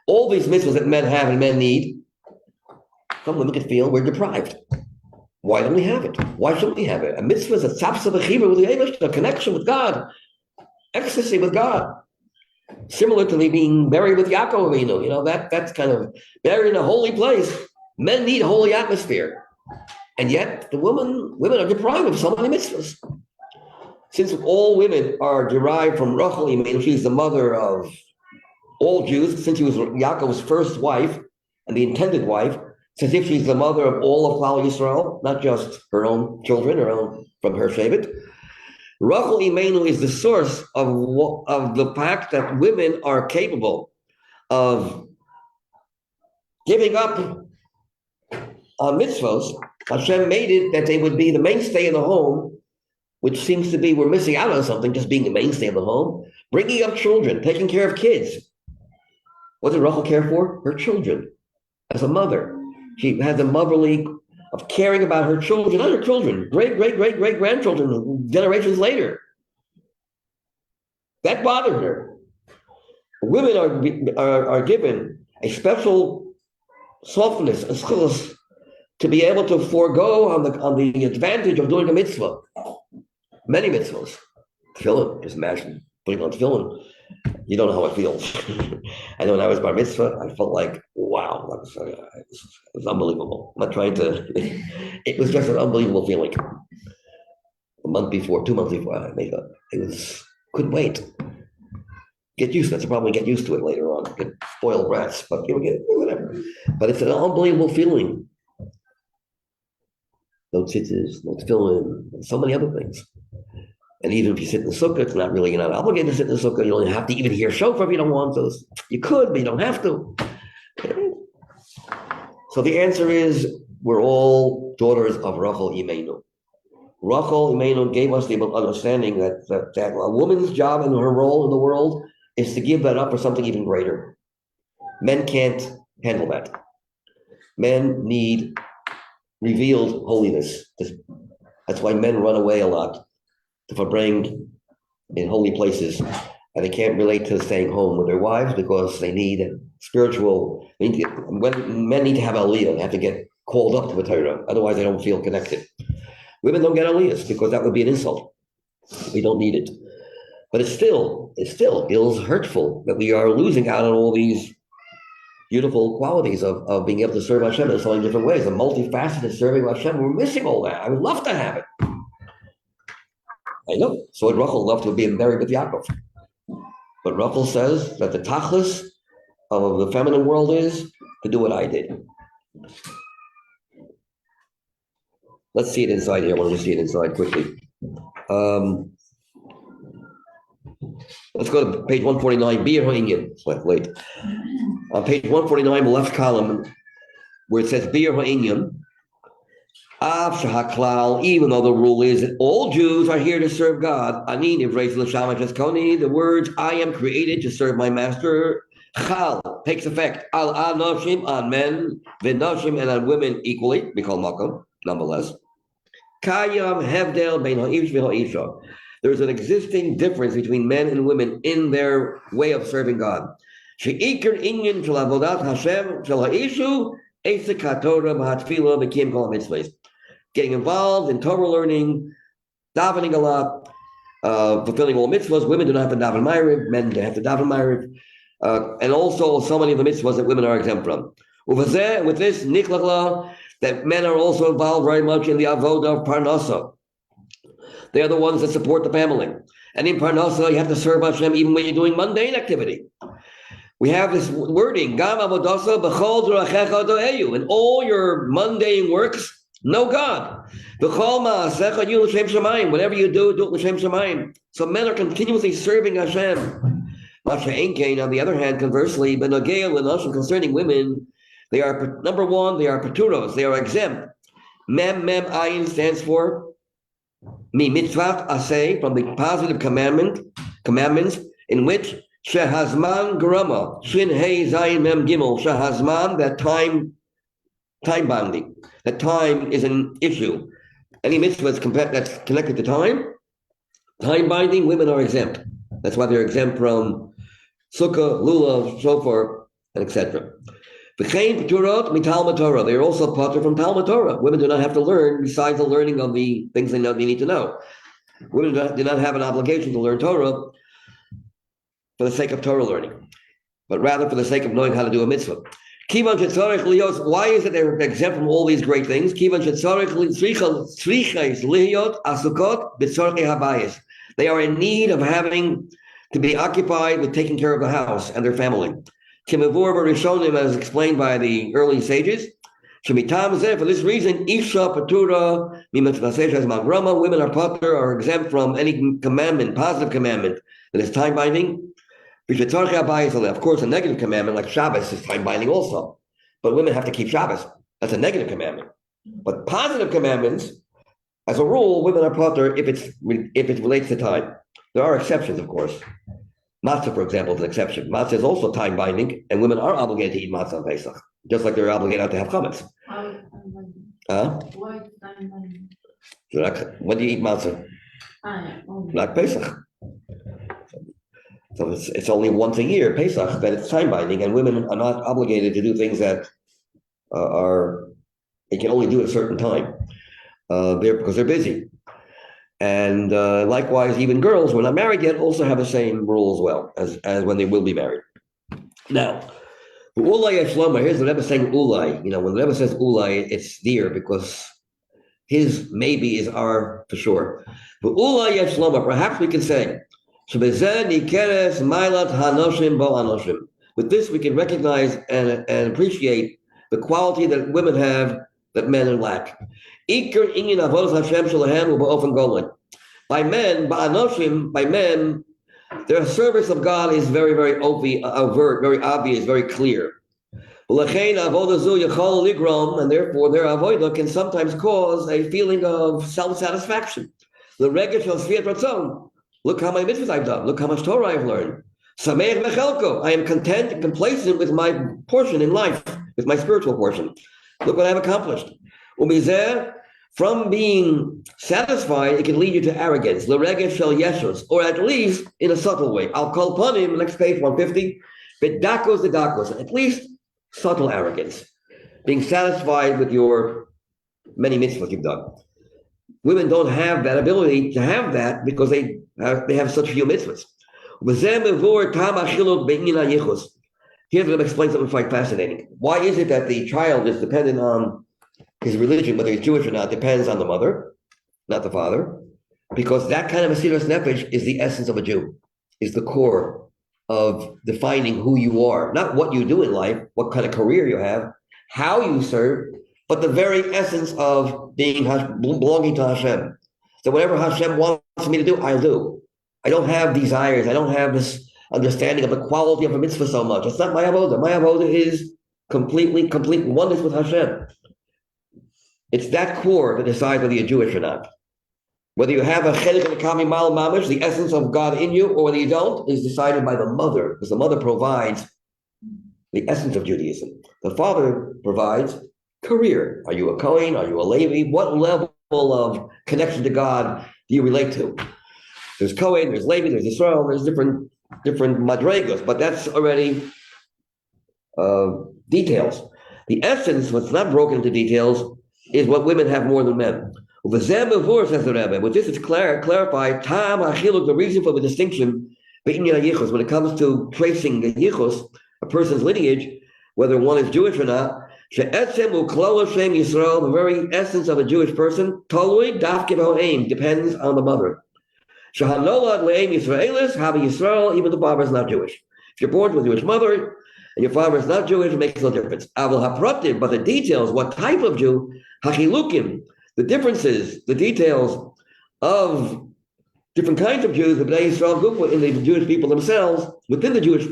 All these mitzvahs that men have and men need, some women can feel we're deprived. Why don't we have it? Why shouldn't we have it? A mitzvah is a tzapsa b'chibur with the Eibush, a connection with God, ecstasy with God. Similar to being buried with Yaakov Avinu, that's kind of buried in a holy place. Men need holy atmosphere. And yet the women are deprived of so many mitzvahs. Since all women are derived from Rachel Imenu, she's the mother of all Jews, since she was Yaakov's first wife and the intended wife, it's as if she's the mother of all of Klal Yisrael, not just her own children, from her Shevet. Rachel Imenu is the source of the fact that women are capable of giving up on mitzvahs. Hashem made it that they would be the mainstay in the home, which seems to be we're missing out on something, just being the mainstay of the home. Bringing up children, taking care of kids. What did Rachel care for? Her children. As a mother, she had the motherly of caring about her children, not her children, great-grandchildren, generations later. That bothered her. Women are given a special softness, a schus, to be able to forego on the advantage of doing a mitzvah. Many mitzvahs. Tefillin, just imagine putting on tefillin. You don't know how it feels. I know when I was bar mitzvah, I felt like, wow, it was unbelievable. I'm not trying to, it was just an unbelievable feeling. 2 months before, I made up. Couldn't wait. Get used to it. That's a problem. Get used to it later on. Get spoiled brats, but whatever. But it's an unbelievable feeling. No tzitzis, no tefillin, and so many other things. And even if you sit in the sukkah, it's not really, you're not obligated to sit in the sukkah. You don't have to even hear shofar if you don't want to. You could, but you don't have to. So the answer is, we're all daughters of Rachel Imenu. Rachel Imenu gave us the understanding that a woman's job and her role in the world is to give that up for something even greater. Men can't handle that. Men need revealed holiness. That's why men run away a lot to bring in holy places and they can't relate to staying home with their wives because they need spiritual. When men need to have aliyah, they have to get called up to a Torah. Otherwise, they don't feel connected. Women don't get aliyahs because that would be an insult. We don't need it. But it still feels hurtful that we are losing out on all these beautiful qualities of being able to serve Hashem in so many different ways. A multifaceted serving of Hashem. We're missing all that. I would love to have it. I know. So would Rachel love to have been married with Yaakov. But Rachel says that the tachlis of the feminine world is to do what I did. Let's see it inside here. I want to see it inside quickly. Let's go to page 149, Bir Ha'inyan. It's late. On page 149, the left column, where it says Bir Ha'inyan, Av Shahaklal, even though the rule is that all Jews are here to serve God, Ani Nivrei L'Shama Koni, the words, I am created to serve my master, Chal, takes effect, Al Anoshim, on men, V'Noshim, and on women equally, we call Makom, nonetheless. Kayam Hevdel Bein Ha'ish V'Ha'isha. There's an existing difference between men and women in their way of serving God. She'ikar inyan shel avodat Hashem shel ha'ishu esek haTorah v'hatfilah v'kiyum kol mitzvahs. Getting involved in Torah learning, davening a lot, fulfilling all mitzvahs. Women do not have to daven ma'ariv, men do have to daven ma'ariv, and also so many of the mitzvahs that women are exempt from. With this niklachla, that men are also involved very much in the avodah of parnasa. They are the ones that support the family. And in Parnasa, you have to serve Hashem even when you're doing mundane activity. We have this wording, Gam avodasa b'chol d'rachecha do'eyu. In all your mundane works, know God. B'chol ma'asecha yu l'shem shamayim. Whatever you do it l'shem shamayim. So men are continuously serving Hashem. Masha Enkein, on the other hand, conversely, b'nogea l'nashim, concerning women, they are, number one, they are paturos, they are exempt. Mem ayin stands for Mi mitzvah aseh, from the positive commandments in which shehazman grama shin hey zayin mem gimel shehazman, that time bounding, that time is an issue. Any mitzvah that's connected to time binding, women are exempt. That's why they're exempt from sukkah, lulav, shofar, and etc. V'chein p'turot mitalmud Torah. They are also patur from Talmud Torah. Women do not have to learn besides the learning of the things they need to know. Women do not have an obligation to learn Torah for the sake of Torah learning, but rather for the sake of knowing how to do a mitzvah. Kivan shetzarich liyot. Why is it they're exempt from all these great things? Kivan shetzarich tzrichas liyot asukot b'tzarchei habayis. They are in need of having to be occupied with taking care of the house and their family. Kimavur Barishonim, as explained by the early sages. Shemitam zeh, for this reason, Isha Patura Mimatzvaseh Shazman Grama, women are patur, are exempt from any commandment, positive commandment that is time binding. Of course, a negative commandment like Shabbos is time binding also. But women have to keep Shabbos. That's a negative commandment. But positive commandments, as a rule, women are patur if it relates to time. There are exceptions, of course. Matzah, for example, is an exception. Matzah is also time binding, and women are obligated to eat matzah on Pesach, just like they're obligated to have chametz. When do you eat matzah? Like Pesach. So it's only once a year, Pesach, that it's time binding, and women are not obligated to do things that they can only do at a certain time because they're busy. And likewise, even girls who are not married yet also have the same rule as well as when they will be married. Now, Ulay Yeshloma, here's the Rebbe saying Ulay. You know, when the Rebbe says Ulay, it's dear because his maybe is our for sure. But Ulay Yeshloma, perhaps we can say, with this, we can recognize and appreciate the quality that women have that men lack. By men, their service of God is very, very overt, very obvious, very clear. And therefore, their avodah can sometimes cause a feeling of self-satisfaction. Look how many mitzvahs I've done. Look how much Torah I've learned. I am content and complacent with my portion in life, with my spiritual portion. Look what I've accomplished. From being satisfied, it can lead you to arrogance, l'reged shel yeshus, or at least in a subtle way. I'll call upon him, next page, 150, bedakos the dakos, at least subtle arrogance, being satisfied with your many mitzvahs you've done. Women don't have that ability to have that because they have such few mitzvahs. Here's going to explain something quite fascinating. Why is it that the child is dependent on his religion, whether he's Jewish or not, depends on the mother, not the father? Because that kind of a Sichos nefesh is the essence of a Jew, is the core of defining who you are, not what you do in life, what kind of career you have, how you serve, but the very essence of belonging to Hashem. So whatever Hashem wants me to do, I'll do. I don't have desires. I don't have this understanding of the quality of a mitzvah so much. It's not my avoda. My avoda is complete oneness with Hashem. It's that core that decides whether you're Jewish or not. Whether you have a chelik and a kami mal mamish, the essence of God in you, or whether you don't, is decided by the mother, because the mother provides the essence of Judaism. The father provides career. Are you a Kohen? Are you a Levi? What level of connection to God do you relate to? There's Kohen, there's Levi, there's Israel, there's different madregos, but that's already details. The essence, what's not broken into details, is what women have more than men. Says the Rebbe, with this it's clarified, the reason for the distinction when it comes to tracing the yichus, a person's lineage, whether one is Jewish or not, the very essence of a Jewish person, depends on the mother. Even the father is not Jewish. If you're born to a Jewish mother and your father is not Jewish, it makes no difference. But the details, what type of Jew, the differences, the details of different kinds of Jews, in the Jewish people themselves, within the Jewish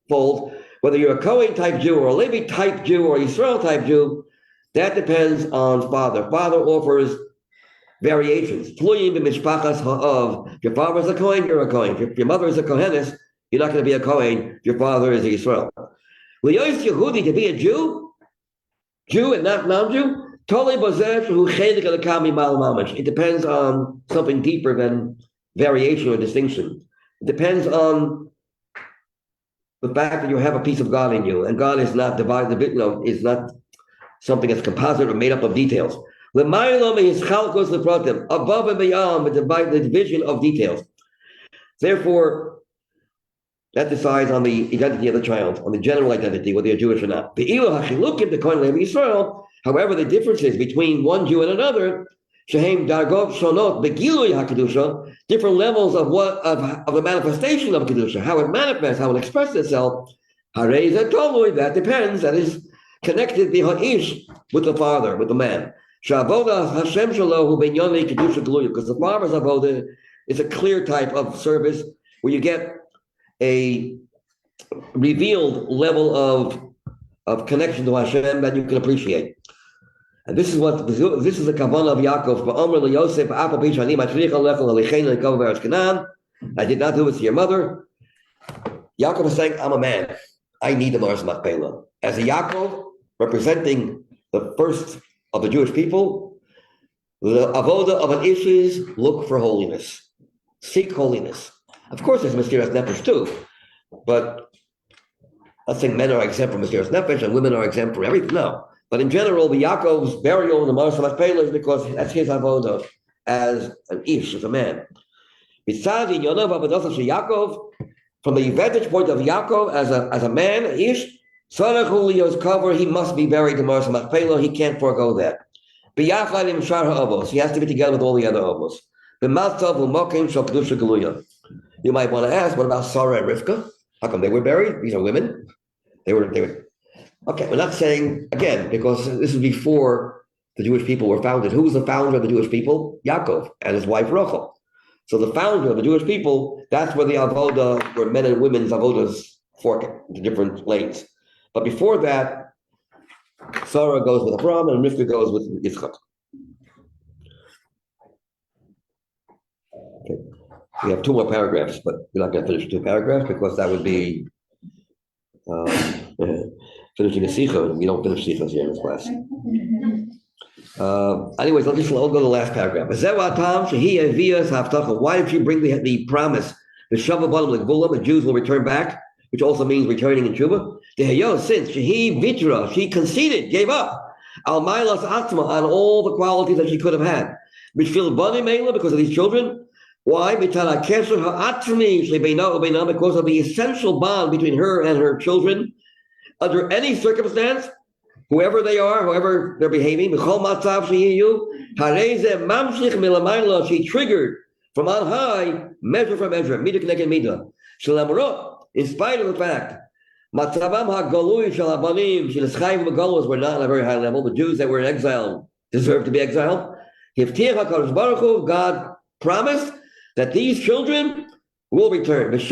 fold, whether you're a Kohen type Jew or a Levi type Jew or Israel type Jew, that depends on father. Father offers variations. If your father is a Kohen, you're a Kohen. If your mother is a Kohenes, you're not going to be a Kohen. If your father is Israel. Yehudi, to be a Jew and not non-Jew, it depends on something deeper than variation or distinction. It depends on the fact that you have a piece of God in you, and God is not divided, is not something that's composite or made up of details. Above and beyond the division of details. Therefore, that decides on the identity of the child, on the general identity, whether you're Jewish or not. However, the differences between one Jew and another, different levels of the manifestation of Kedusha, how it manifests, how it expresses itself, that depends, that is connected with the father, with the man. Because the father's avoda is a clear type of service where you get a revealed level of connection to Hashem that you can appreciate. And this is the kavanah of Yaakov. I did not do it to your mother. Yaakov is saying, I'm a man. I need the Mars Machpelah. As a Yaakov, representing the first of the Jewish people, the avoda of an ish is look for holiness. Seek holiness. Of course, there's mysterious nefesh too, but I'm not saying men are exempt from mysterious nefesh and women are exempt from everything. No. But in general, the Yaakov's burial in the Mars Machpelah is because that's his avoda as an ish, as a man. Yaakov, from the vantage point of Yaakov as a man, ish, Julio's cover, he must be buried in Mars Machpelah. He can't forego that. He has to be together with all the other avos. You might want to ask, what about Sarah and Rivka? How come they were buried? These are women. They were. Okay, we're not saying, again, because this is before the Jewish people were founded. Who was the founder of the Jewish people? Yaakov and his wife Rachel. So the founder of the Jewish people, that's where the avoda, where men and women's avodas fork into different lanes. But before that, Sarah goes with Abraham and Rivka goes with Yitzchak. Okay. We have two more paragraphs, but we're not going to finish two paragraphs because that would be finishing a Sichos, and we don't finish Sichos here in this class. Anyways, I'll go to the last paragraph. Why did she bring the promise? The the Jews will return back, which also means returning in Tshuva. Since she conceded, gave up on all the qualities that she could have had. Because of these children. Why? Because of the essential bond between her and her children. Under any circumstance, whoever they are, however they're behaving, she triggered from on high, measure for measure, midah connected midah. In spite of the fact, were not on a very high level. The Jews that were in exile deserved to be exiled. God promised that these children will return. Because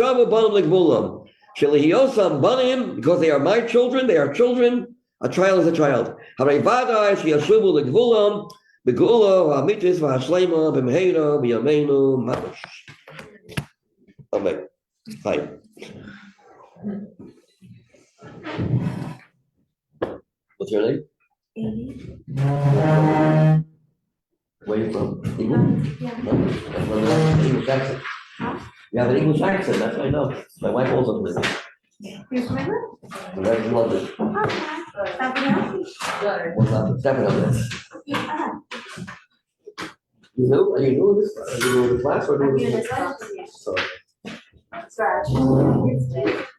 they are my children, they are children. A child is a child. Amen. Fine. What's your name? Where are you from? England? English accent. You have an English accent, that's what I know. My wife also lives there. Here's my room. Right in London. What's up? Stepping on this. You know this? Are you new to the class or new to the class? So,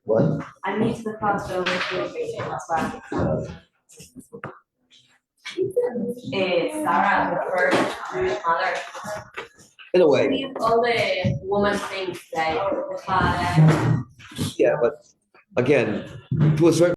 what? I'm new to the class, so that's why. It's Sarah, the first Jewish mother. In a way, All the woman things like the father. yeah, but again, to a certain